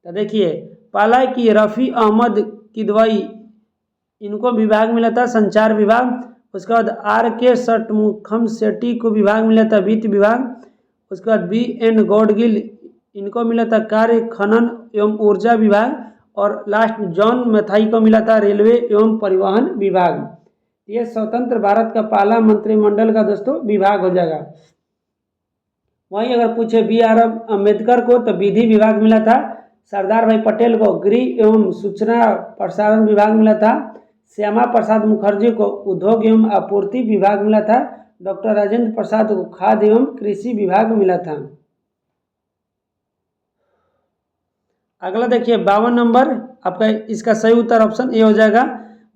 तो देखिए पहला कि रफ़ी अहमद किदवई, इनको विभाग मिला था संचार विभाग। उसके बाद आर के षटमुखम सेट्टी को विभाग मिला था वित्त विभाग। उसके बाद बी एन गौडगिल, इनको मिला था कार्य खनन एवं ऊर्जा विभाग। और लास्ट जॉन मैथाई को मिला था रेलवे एवं परिवहन विभाग। ये स्वतंत्र भारत का पहला मंत्रिमंडल का दोस्तों विभाग हो जाएगा। वहीं अगर पूछे बी आर अम्बेडकर को तो विधि विभाग मिला था, सरदार भाई पटेल को गृह एवं सूचना प्रसारण विभाग मिला था, श्यामा प्रसाद मुखर्जी को उद्योग एवं आपूर्ति विभाग मिला था, डॉक्टर राजेंद्र प्रसाद को खाद्य एवं कृषि विभाग मिला था। अगला देखिए 52 नंबर आपका, इसका सही उत्तर ऑप्शन ए हो जाएगा।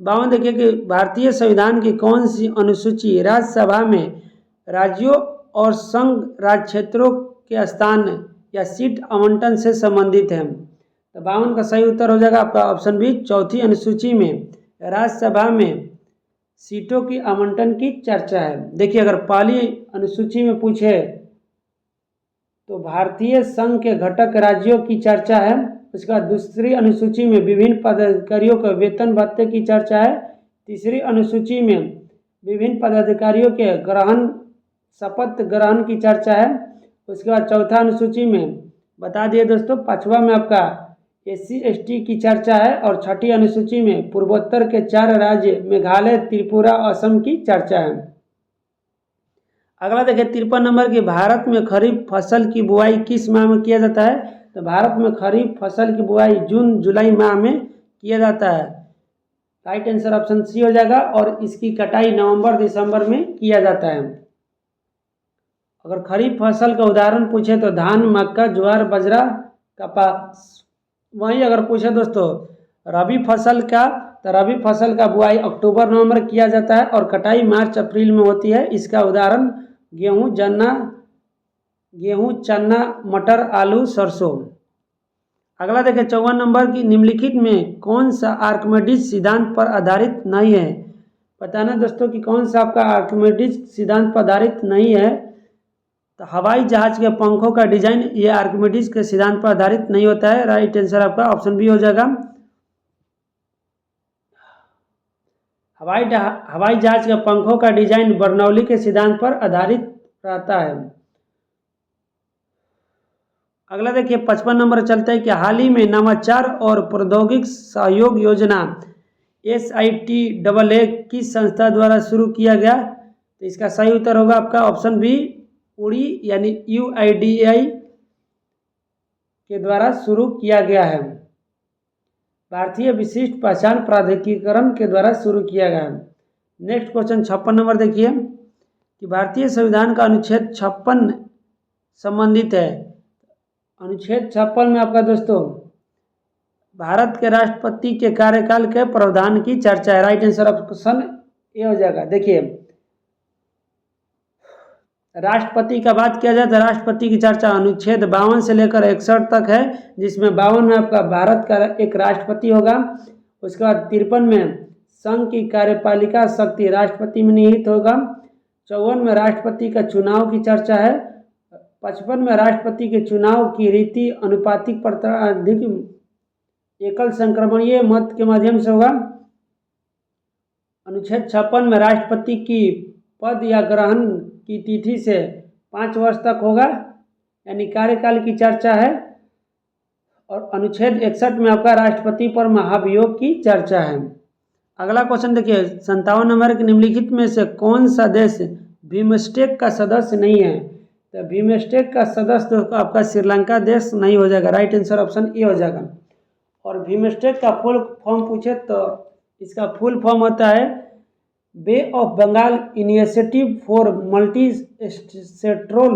52 देखिए कि भारतीय संविधान की कौन सी अनुसूची राज्यसभा में राज्यों और संघ राज्य क्षेत्रों के स्थान या सीट आवंटन से संबंधित है? तो 52 का सही उत्तर हो जाएगा आपका ऑप्शन बी, चौथी अनुसूची में राज्यसभा में सीटों की आवंटन की चर्चा है। देखिए अगर पहली अनुसूची में पूछे तो भारतीय संघ के घटक राज्यों की चर्चा है। उसके बाद दूसरी अनुसूची में विभिन्न पदाधिकारियों के वेतन भत्ते की चर्चा है। तीसरी अनुसूची में विभिन्न पदाधिकारियों के शपथ ग्रहण की चर्चा है। उसके बाद चौथा अनुसूची में बता दिए दोस्तों, पांचवा में आपका SC ST की चर्चा है। और छठी अनुसूची में पूर्वोत्तर के 4 राज्य मेघालय, त्रिपुरा, असम की चर्चा है। अगला देखिए 53 नंबर की, भारत में खरीफ फसल की बुआई किस माह में किया जाता है? तो भारत में खरीफ फसल की बुआई जून जुलाई माह में किया जाता है। राइट आंसर ऑप्शन सी हो जाएगा। और इसकी कटाई नवंबर दिसंबर में किया जाता है। अगर खरीफ फसल का उदाहरण पूछे तो धान, मक्का, ज्वार, बाजरा, कपास। वहीं अगर पूछे दोस्तों रबी फसल का, तो रबी फसल का बुआई अक्टूबर नवंबर किया जाता है और कटाई मार्च अप्रैल में होती है। इसका उदाहरण गेहूं, चना, मटर, आलू, सरसों। अगला देखिए 54 नंबर की, निम्नलिखित में कौन सा आर्किमिडीज सिद्धांत पर आधारित नहीं है? बताना दोस्तों कि कौन सा आपका आर्किमिडीज सिद्धांत पर आधारित नहीं है। तो हवाई जहाज के पंखों का डिजाइन ये आर्किमिडीज के सिद्धांत पर आधारित नहीं होता है। राइट आंसर आपका ऑप्शन बी हो जाएगा। हवाई जहाज के पंखों का डिजाइन बर्नौली के सिद्धांत पर आधारित रहता है। अगला देखिए 55 नंबर चलता है कि हाल ही में नवाचार और प्रौद्योगिक सहयोग योजना SITAA किस संस्था द्वारा शुरू किया गया। तो इसका सही उत्तर होगा आपका ऑप्शन बी उड़ी यानी UIDAI के द्वारा शुरू किया गया है। भारतीय विशिष्ट पहचान प्राधिकरण के द्वारा शुरू किया गया है। नेक्स्ट क्वेश्चन 56 नंबर देखिए कि भारतीय संविधान का अनुच्छेद 56 संबंधित है। अनुच्छेद 56 में आपका दोस्तों भारत के राष्ट्रपति के कार्यकाल के प्रावधान की चर्चा है। राइट आंसर ऑप्शन ए हो जाएगा। देखिए राष्ट्रपति का बात किया जाए तो राष्ट्रपति की चर्चा अनुच्छेद 52 से लेकर 61 तक है, जिसमें 52 में आपका भारत का एक राष्ट्रपति होगा। उसके बाद 53 में संघ की कार्यपालिका शक्ति राष्ट्रपति में निहित होगा। 54 में राष्ट्रपति का चुनाव की चर्चा है। 55 में राष्ट्रपति के चुनाव की रीति अनुपातिक प्रातिनिधिक एकल संक्रमणीय मत के माध्यम से होगा। अनुच्छेद 56 में राष्ट्रपति की पद या ग्रहण की तिथि से 5 वर्ष तक होगा, यानी कार्यकाल की चर्चा है। और अनुच्छेद 61 में आपका राष्ट्रपति पर महाभियोग की चर्चा है। अगला क्वेश्चन देखिए 57 नंबर के निम्नलिखित में से कौन सा देश बिमस्टेक का सदस्य नहीं है। तो बिमस्टेक का सदस्य तो आपका श्रीलंका देश नहीं हो जाएगा। राइट आंसर ऑप्शन ए हो जाएगा। और बिमस्टेक का फुल फॉर्म पूछे तो इसका फुल फॉर्म होता है bay of Bengal initiative for multi sectoral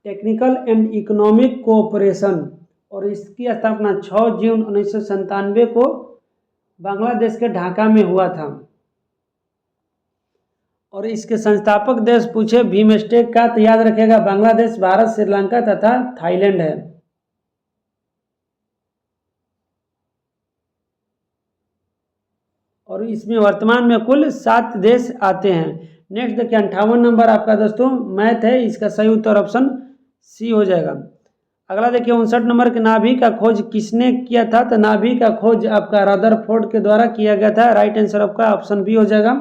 technical and economic cooperation. और इसकी स्थापना 6 जून 1997 को बांग्लादेश के ढाका में हुआ था। और इसके संस्थापक देश पूछे बिमस्टेक का तो याद रखिएगा बांग्लादेश, भारत, श्रीलंका तथा थाईलैंड है। और इसमें वर्तमान में कुल 7 देश आते हैं। नेक्स्ट देखिए 58 नंबर आपका दोस्तों मैथ है। इसका सही उत्तर ऑप्शन सी हो जाएगा। अगला देखिए 59 नंबर के नाभि का खोज किसने किया था। तो नाभि का खोज आपका रदरफोर्ड के द्वारा किया गया था। राइट आंसर आपका ऑप्शन बी हो जाएगा।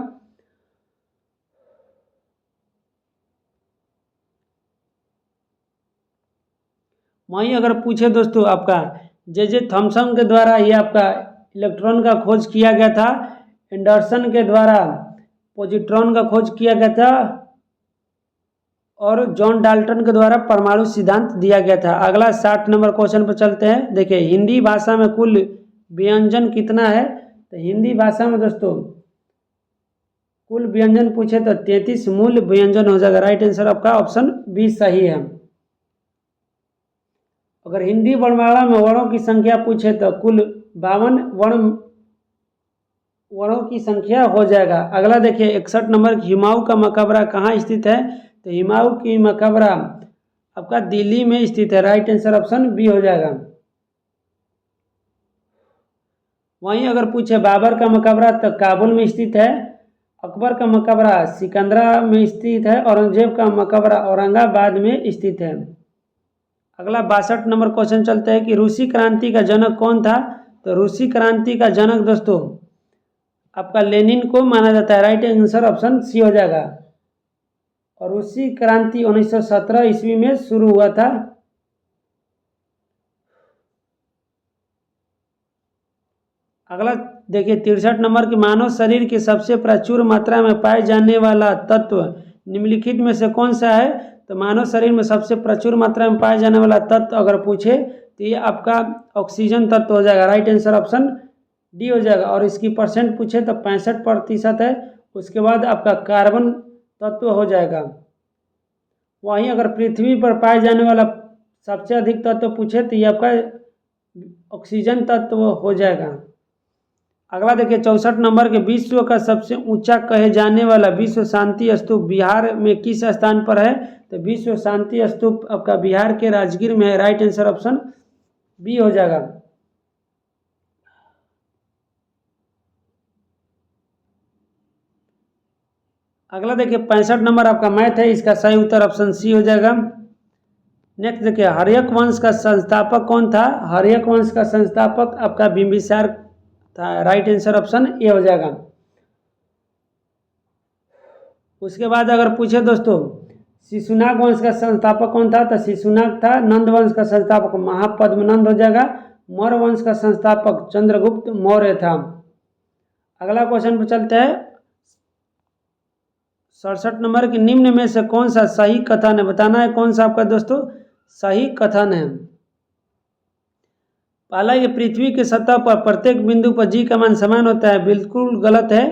वहीं अगर पूछे दोस्तों आपका जे थॉमसन के द्वारा ये आपका इलेक्ट्रॉन का खोज किया गया था। एंडरसन के द्वारा पॉजिट्रॉन का खोज किया गया था। और जॉन डाल्टन के द्वारा परमाणु सिद्धांत दिया गया था। अगला 60 नंबर क्वेश्चन पर चलते हैं। देखिए हिंदी भाषा में कुल व्यंजन कितना है। तो हिंदी भाषा में दोस्तों कुल व्यंजन पूछे तो 33 मूल व्यंजन हो जाएगा। राइट आंसर आपका ऑप्शन बी सही है। अगर हिंदी वर्णमाला में वर्णों की संख्या पूछे तो कुल 52 वर्णों की संख्या हो जाएगा। अगला देखिए 61 नंबर हुमायूं का मकबरा कहाँ स्थित है। तो हुमायूं की मकबरा आपका दिल्ली में स्थित है। राइट आंसर ऑप्शन बी हो जाएगा। वहीं अगर पूछे बाबर का मकबरा तो काबुल में स्थित है। अकबर का मकबरा सिकंदरा में स्थित है। औरंगजेब का मकबरा औरंगाबाद में स्थित है। अगला 62 नंबर क्वेश्चन चलते हैं कि रूसी क्रांति का जनक कौन था। तो रूसी क्रांति का जनक दोस्तों आपका लेनिन को माना जाता है। राइट आंसर ऑप्शन सी हो जाएगा। और रूसी क्रांति 1917 ईस्वी में शुरू हुआ था। अगला देखिए 63 नंबर की मानव शरीर के सबसे प्रचुर मात्रा में पाए जाने वाला तत्व निम्नलिखित में से कौन सा है। तो मानव शरीर में सबसे प्रचुर मात्रा में पाए जाने वाला तत्व अगर पूछे तो ये आपका ऑक्सीजन तत्व हो जाएगा। राइट आंसर ऑप्शन डी हो जाएगा। और इसकी परसेंट पूछे तो 65% है। उसके बाद आपका कार्बन तत्व हो जाएगा। वहीं अगर पृथ्वी पर पाए जाने वाला सबसे अधिक तत्व पूछे तो ये आपका ऑक्सीजन तत्व हो जाएगा। अगला देखिए 64 नंबर के विश्व का सबसे ऊंचा कहे जाने वाला विश्व शांति स्तूप बिहार में किस स्थान पर है। तो विश्व शांति स्तूप आपका बिहार के राजगीर में है। राइट आंसर ऑप्शन बी हो जाएगा। अगला देखिए 65 नंबर आपका मैथ है, इसका सही उत्तर ऑप्शन सी हो जाएगा। नेक्स्ट देखिए हर्यक वंश का संस्थापक कौन था? हर्यक वंश का संस्थापक आपका बिंबिसार था। राइट आंसर ऑप्शन ए हो जाएगा। उसके बाद अगर पूछे दोस्तों शिशुनाग वंश का संस्थापक कौन था, तो शिशुनाग था। नंद वंश का संस्थापक महापद्मनंद हो जाएगा। मौर्य वंश का संस्थापक चंद्रगुप्त मौर्य था। अगला क्वेश्चन पर चलते हैं 67 नंबर की निम्न में से कौन सा सही कथन है, बताना है कौन सा आपका दोस्तों सही कथन है। पहला ये पृथ्वी के सतह पर प्रत्येक बिंदु पर जी का मान समान होता है, बिल्कुल गलत है।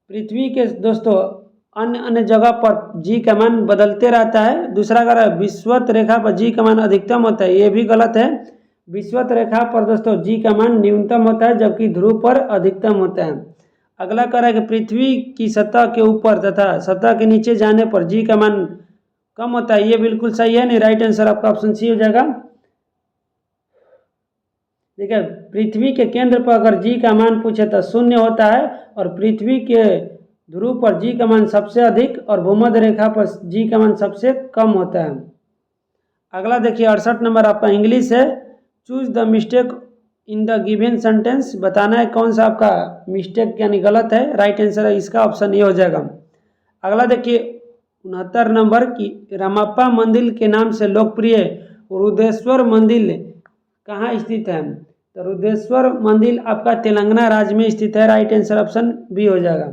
पृथ्वी के दोस्तों अन्य अन्य जगह पर जी का मान बदलते रहता है। दूसरा अगर विषुवत रेखा पर जी का मान अधिकतम होता है, ये भी गलत है। विषुवत रेखा पर दोस्तों जी का मान न्यूनतम होता है, जबकि ध्रुव पर अधिकतम होता है। अगला कह रहा है कि पृथ्वी की सतह के ऊपर तथा सतह के नीचे जाने पर जी का मान कम होता है, ये बिल्कुल सही है नहीं। राइट आंसर आपका ऑप्शन सी हो जाएगा। देखिए पृथ्वी के केंद्र पर अगर जी का मान पूछे तो 0 होता है, और पृथ्वी के ध्रुव पर जी का मान सबसे अधिक और भूमध्य रेखा पर जी का मान सबसे कम होता है। अगला देखिए 68 नंबर आपका इंग्लिश है। Choose the mistake in the given sentence, बताना है कौन सा आपका मिस्टेक यानी गलत है। राइट आंसर है इसका ऑप्शन ये हो जाएगा। अगला देखिए 69 नंबर की रामप्पा मंदिर के नाम से लोकप्रिय रुद्रेश्वर मंदिर कहाँ स्थित है, तो रुद्रेश्वर मंदिर आपका तेलंगाना राज्य में स्थित है। राइट आंसर ऑप्शन बी हो जाएगा।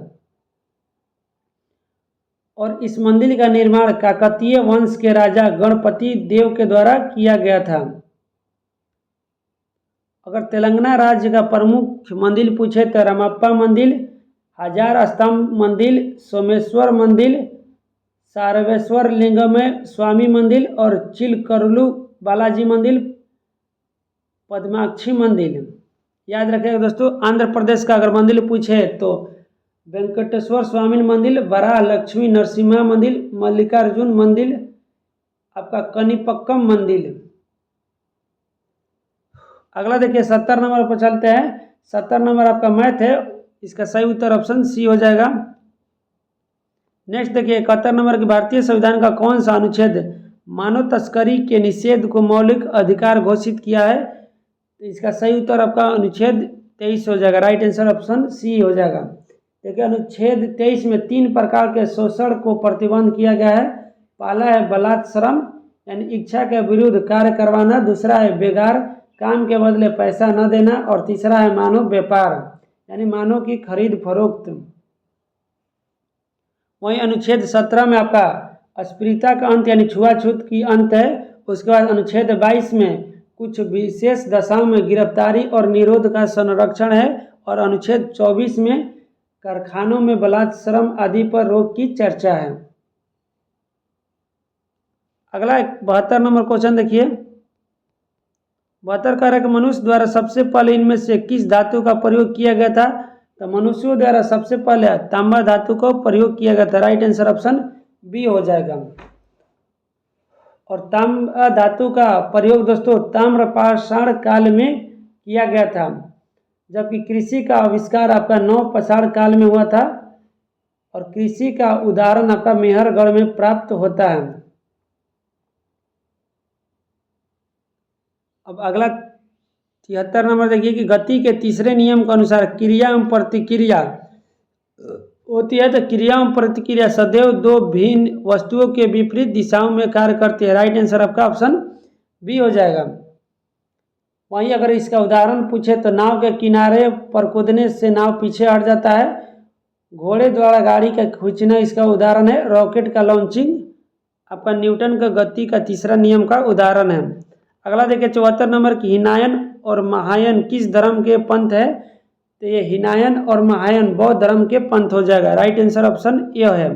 और इस मंदिर का निर्माण काकतीय वंश के राजा गणपति देव के द्वारा किया गया था। अगर तेलंगाना राज्य का प्रमुख मंदिर पूछे तो रामप्पा मंदिर, हजार स्तंभ मंदिर, सोमेश्वर मंदिर, सारवेश्वर लिंगम स्वामी मंदिर और चिलकरलू बालाजी मंदिर, पद्माक्षी मंदिर। याद रखिएगा दोस्तों आंध्र प्रदेश का अगर मंदिर पूछे तो वेंकटेश्वर स्वामी मंदिर, वराह लक्ष्मी नरसिम्हा मंदिर, मल्लिकार्जुन मंदिर, आपका कनिपक्कम मंदिर। अगला देखिए 70 नंबर पर चलते हैं। 70 नंबर आपका मैथ है, इसका सही उत्तर ऑप्शन सी हो जाएगा। नेक्स्ट देखिए 71 नंबर की भारतीय संविधान का कौन सा अनुच्छेद मानव तस्करी के निषेध को मौलिक अधिकार घोषित किया है, तो इसका सही उत्तर आपका अनुच्छेद 23 हो जाएगा। राइट आंसर ऑप्शन सी हो जाएगा। देखिए अनुच्छेद 23 में 3 प्रकार के शोषण को प्रतिबंध किया गया है। पहला है बलात्श्रम यानी इच्छा के विरुद्ध कार्य करवाना, दूसरा है बेगार काम के बदले पैसा न देना, और तीसरा है मानव व्यापार यानी मानव की खरीद फरोख्त। वहीं अनुच्छेद 17 में आपका अस्पृश्यता का अंत यानी छुआछूत की अंत है। उसके बाद अनुच्छेद 22 में कुछ विशेष दशाओं में गिरफ्तारी और निरोध का संरक्षण है, और अनुच्छेद 24 में कारखानों में बलात्श्रम आदि पर रोक की चर्चा है। अगला 72 नंबर क्वेश्चन देखिए। 72 कह रहा है कि मनुष्य द्वारा सबसे पहले इनमें से किस धातु का प्रयोग किया गया था, तो मनुष्यों द्वारा सबसे पहले तांबा धातु का प्रयोग किया गया था। राइट आंसर ऑप्शन बी हो जाएगा। और तांबा धातु का प्रयोग दोस्तों ताम्रपाषाण काल में किया गया था, जबकि कृषि का आविष्कार आपका नवपाषाण काल में हुआ था, और कृषि का उदाहरण आपका मेहरगढ़ में प्राप्त होता है। अब अगला 73 नंबर देखिए कि गति के तीसरे नियम के अनुसार क्रिया एवं प्रतिक्रिया होती है, तो क्रिया एवं प्रतिक्रिया सदैव दो भिन्न वस्तुओं के विपरीत दिशाओं में कार्य करती है। राइट आंसर आपका ऑप्शन बी हो जाएगा। वहीं अगर इसका उदाहरण पूछे तो नाव के किनारे पर कूदने से नाव पीछे हट जाता है, घोड़े द्वारा गाड़ी का खींचना इसका उदाहरण है, रॉकेट का लॉन्चिंग आपका न्यूटन का गति का तीसरा नियम का उदाहरण है। अगला देखिए 74 नंबर की हिनायन और महायान किस धर्म के पंथ है, तो ये हिनायन और महायान बौद्ध धर्म के पंथ हो जाएगा। राइट आंसर ऑप्शन ए है।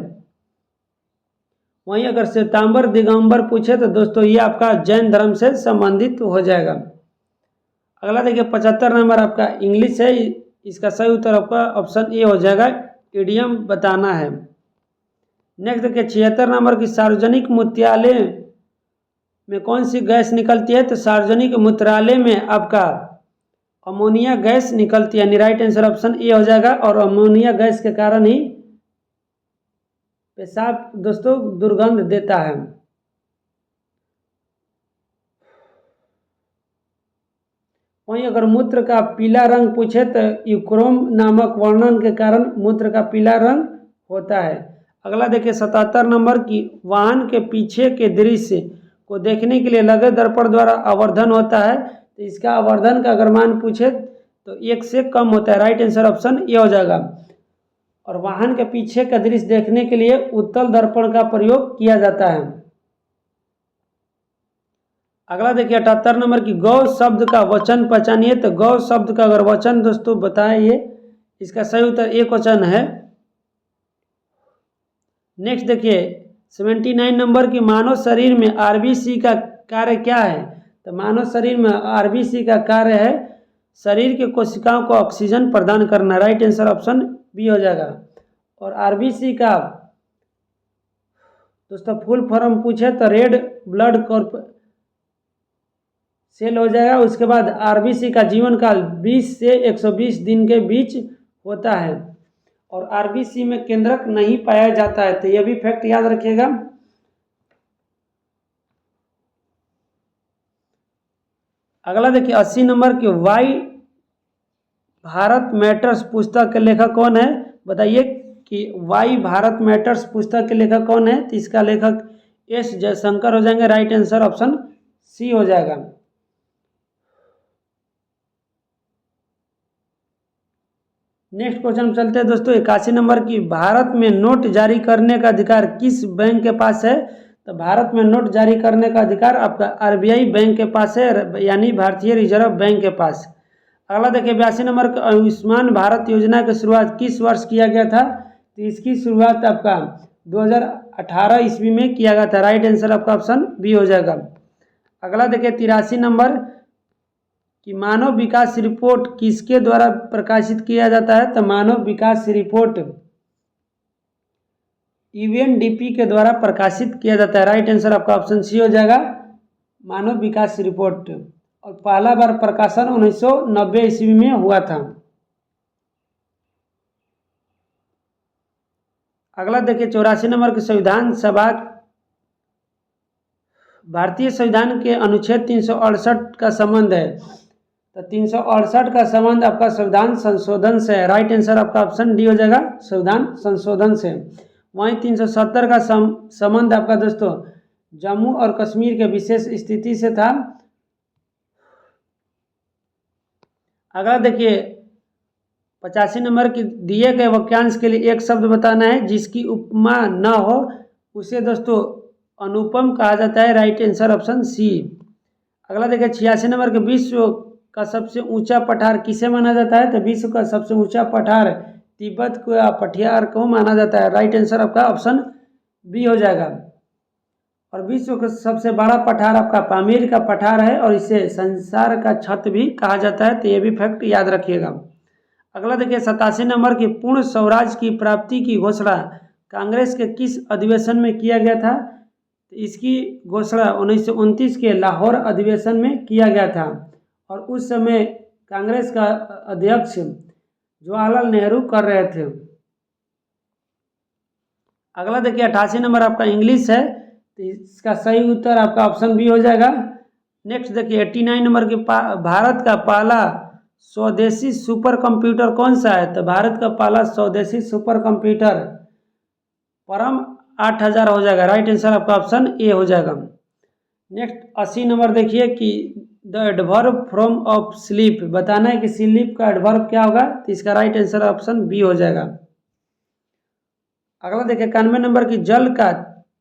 वहीं अगर श्वेतांबर दिगंबर पूछे तो दोस्तों ये आपका जैन धर्म से संबंधित हो जाएगा। अगला देखिए 75 नंबर आपका इंग्लिश है, इसका सही उत्तर आपका ऑप्शन ए हो जाएगा, इडियम बताना है। नेक्स्ट देखिए 76 नंबर की सार्वजनिक मूत्रालय में कौन सी गैस निकलती है, तो सार्वजनिक मूत्रालय में आपका अमोनिया गैस निकलती है। राइट आंसर ऑप्शन ए हो जाएगा। और अमोनिया गैस के कारण ही पेशाब दोस्तों दुर्गंध देता है। वहीं अगर मूत्र का पीला रंग पूछे तो यूक्रोम नामक वर्णन के कारण मूत्र का पीला रंग होता है। अगला देखिए 77 नंबर की, वाहन के पीछे के दृश्य को देखने के लिए लगे दर्पण द्वारा आवर्धन होता है। तो इसका आवर्धन का अगर मान पूछे तो 1 से कम होता है। राइट आंसर ऑप्शन ये हो जाएगा। और वाहन के पीछे का दृश्य देखने के लिए उत्तल दर्पण का प्रयोग किया जाता है। अगला देखिए 78 नंबर की, गौ शब्द का वचन पहचानिए। तो गौ शब्द का अगर वचन दोस्तों बताइए, इसका सही उत्तर एक वचन है। नेक्स्ट देखिए 79 नंबर की, मानव शरीर में आरबीसी का कार्य क्या है। तो मानव शरीर में आरबीसी का कार्य है शरीर के कोशिकाओं को ऑक्सीजन प्रदान करना। राइट आंसर ऑप्शन बी हो जाएगा। और आरबीसी का दोस्तों फुल फॉर्म पूछे तो रेड ब्लड कॉर्प सेल हो जाएगा। उसके बाद आरबीसी का जीवन काल 20 से 120 दिन के बीच होता है। और आरबीसी में केंद्रक नहीं पाया जाता है। तो यह भी फैक्ट याद रखिएगा। अगला देखिए 80 नंबर की, वाई भारत मैटर्स पुस्तक के लेखक कौन है। बताइए कि वाई भारत मैटर्स पुस्तक के लेखक कौन है। तो इसका लेखक एस जयशंकर हो जाएंगे। राइट आंसर ऑप्शन सी हो जाएगा। नेक्स्ट क्वेश्चन चलते हैं दोस्तों 81 नंबर की, भारत में नोट जारी करने का अधिकार किस बैंक के पास है। तो भारत में नोट जारी करने का अधिकार आपका आरबीआई बैंक के पास है, यानी भारतीय रिजर्व बैंक के पास। अगला देखिए 82 नंबर का, आयुष्मान भारत योजना की शुरुआत किस वर्ष किया गया था। तो इसकी शुरुआत आपका 2018 ईस्वी में किया गया था। राइट आंसर आपका ऑप्शन बी हो जाएगा। अगला देखिए 83 नंबर कि मानव विकास रिपोर्ट किसके द्वारा प्रकाशित किया जाता है। तो मानव विकास रिपोर्ट यूएनडीपी के द्वारा प्रकाशित किया जाता है। राइट आंसर आपका ऑप्शन सी हो जाएगा, मानव विकास रिपोर्ट। और पहला बार प्रकाशन 1990 ईस्वी में हुआ था। अगला देखिए 84 नंबर के, संविधान सभा भारतीय संविधान के अनुच्छेद 368 का संबंध है। तो 368 का संबंध आपका संविधान संशोधन से है। राइट आंसर आपका ऑप्शन डी हो जाएगा, संविधान संशोधन से। वहीं 370 का संबंध आपका दोस्तों जम्मू और कश्मीर के विशेष स्थिति से था। अगला देखिए 85 नंबर की, दिए गए वाक्यांश के लिए एक शब्द बताना है जिसकी उपमा न हो, उसे दोस्तों अनुपम कहा जाता है। Right answer option C. अगला देखिए 86 नंबर के, विश्व का सबसे ऊंचा पठार किसे माना जाता है। तो विश्व का सबसे ऊंचा पठार तिब्बत को या पठियार को माना जाता है। राइट आंसर आपका ऑप्शन बी हो जाएगा। और विश्व का सबसे बड़ा पठार आपका पामीर का पठार है और इसे संसार का छत भी कहा जाता है। तो ये भी फैक्ट याद रखिएगा। अगला देखिए 87 नंबर की, पूर्ण स्वराज की प्राप्ति की घोषणा कांग्रेस के किस अधिवेशन में किया गया था। तो इसकी घोषणा 1929 के लाहौर अधिवेशन में किया गया था। और उस समय कांग्रेस का अध्यक्ष जवाहरलाल नेहरू कर रहे थे। अगला देखिए 88 नंबर आपका इंग्लिश है। तो इसका सही उत्तर आपका ऑप्शन बी हो जाएगा। नेक्स्ट देखिए 89 नंबर के, भारत का पहला स्वदेशी सुपर कंप्यूटर कौन सा है। तो भारत का पहला स्वदेशी सुपर कंप्यूटर परम 8000 हो जाएगा। राइट आंसर आपका ऑप्शन ए हो जाएगा। नेक्स्ट 80 नंबर देखिए कि the adverb from of sleep, बताना है कि स्लीप का एडवर्ब क्या होगा। तो इसका राइट आंसर ऑप्शन बी हो जाएगा। अगला देखिए 91 नंबर की, जल का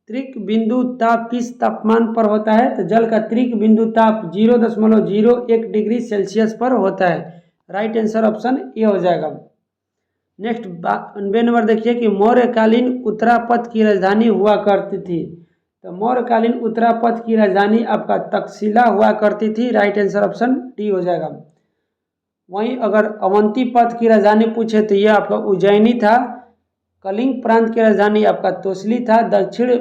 त्रिक बिंदु ताप किस तापमान पर होता है। तो जल का त्रिक बिंदु ताप 0.01 डिग्री सेल्सियस पर होता है। राइट आंसर ऑप्शन ए हो जाएगा। नेक्स्ट 92 नंबर देखिए कि मौर्यकालीन उत्तरापथ की राजधानी हुआ करती थी। तो मौर्यकालीन उत्तरापथ की राजधानी आपका तक्षशिला हुआ करती थी। राइट आंसर ऑप्शन डी हो जाएगा। वहीं अगर अवंती पथ की राजधानी पूछे तो यह आपका उज्जैनी था। कलिंग प्रांत की राजधानी आपका तोसली था। दक्षिण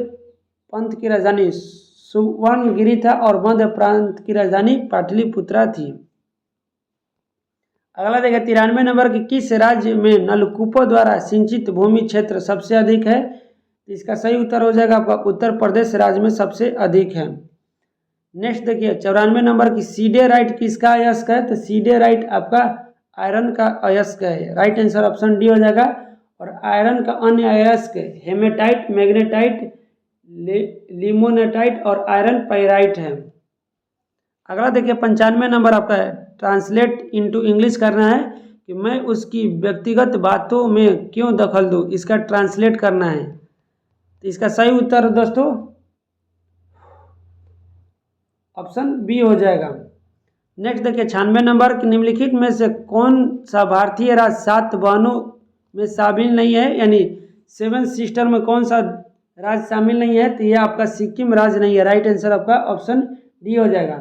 पंथ की राजधानी सुवर्णगिरी था। और मध्य प्रांत की राजधानी पाटलिपुत्रा थी। अगला देखिए 93 नंबर की, किस राज्य में नलकूपों द्वारा सिंचित भूमि क्षेत्र सबसे अधिक है। तो इसका सही उत्तर हो जाएगा आपका उत्तर प्रदेश राज्य में सबसे अधिक है। नेक्स्ट देखिए 94 नंबर की सीडेराइट किसका अयस्क है? तो सीडेराइट आपका आयरन का अयस्क है। राइट आंसर ऑप्शन डी हो जाएगा। और आयरन का अन्य अयस्क हेमेटाइट, मैग्नेटाइट, लिमोनेटाइट और आयरन पाइराइट है। अगला देखिए 95 नंबर आपका है, ट्रांसलेट इनटू इंग्लिश करना है कि मैं उसकी व्यक्तिगत बातों में क्यों दखल दूं, इसका ट्रांसलेट करना है। तो इसका सही उत्तर दोस्तों ऑप्शन बी हो जाएगा। नेक्स्ट देखिए 96 नंबर की निम्नलिखित में से कौन सा भारतीय राज्य 7 बहनों में शामिल नहीं है, यानी 7 सिस्टर में कौन सा राज्य शामिल नहीं है? तो यह आपका सिक्किम राज्य नहीं है। राइट आंसर आपका ऑप्शन डी हो जाएगा।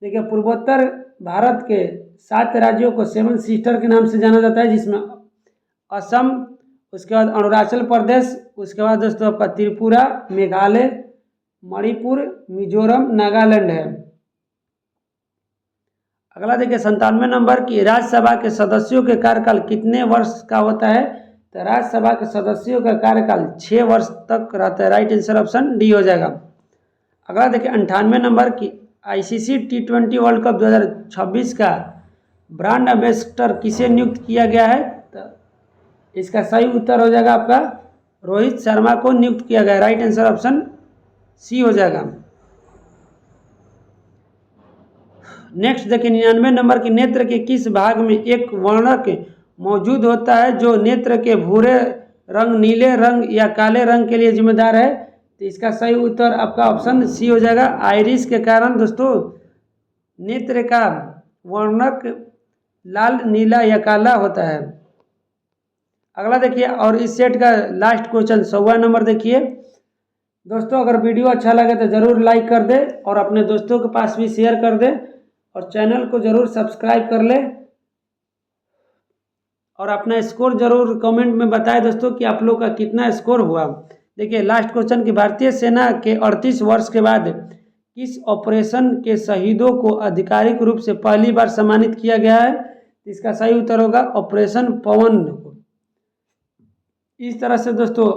देखिए पूर्वोत्तर भारत के 7 राज्यों को 7 सिस्टर के नाम से जाना जाता है, जिसमें असम, उसके बाद अरुणाचल प्रदेश, उसके बाद दोस्तों आपका त्रिपुरा, मेघालय, मणिपुर, मिजोरम, नागालैंड है। अगला देखिए 97 नंबर की राज्यसभा के सदस्यों के कार्यकाल कितने वर्ष का होता है? तो राज्यसभा के सदस्यों का कार्यकाल 6 वर्ष तक रहता है। राइट आंसर ऑप्शन डी हो जाएगा। अगला देखिए 98 नंबर की आईसीसी T20 वर्ल्ड कप 2026 का ब्रांड एम्बेसडर किसे नियुक्त किया गया है? तो इसका सही उत्तर हो जाएगा आपका रोहित शर्मा को नियुक्त किया गया। राइट आंसर ऑप्शन सी हो जाएगा। नेक्स्ट देखिए 99 नंबर की नेत्र के किस भाग में एक वर्णक मौजूद होता है जो नेत्र के भूरे रंग, नीले रंग या काले रंग के लिए जिम्मेदार है? तो इसका सही उत्तर आपका ऑप्शन सी हो जाएगा। आइरिस के कारण दोस्तों नेत्र का वर्णक लाल, नीला या काला होता है। अगला देखिए और इस सेट का लास्ट क्वेश्चन 100वां नंबर देखिए दोस्तों। अगर वीडियो अच्छा लगे तो ज़रूर लाइक कर दे और अपने दोस्तों के पास भी शेयर कर दे और चैनल को ज़रूर सब्सक्राइब कर ले और अपना स्कोर ज़रूर कमेंट में बताएं दोस्तों कि आप लोग का कितना स्कोर हुआ। देखिए लास्ट क्वेश्चन की भारतीय सेना के 38 वर्ष के बाद किस ऑपरेशन के शहीदों को आधिकारिक रूप से पहली बार सम्मानित किया गया है? इसका सही उत्तर होगा ऑपरेशन पवन। इस तरह से दोस्तों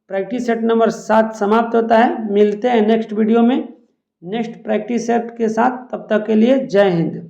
प्रैक्टिस सेट नंबर 7 समाप्त होता है। मिलते हैं नेक्स्ट वीडियो में नेक्स्ट प्रैक्टिस सेट के साथ। तब तक के लिए जय हिंद।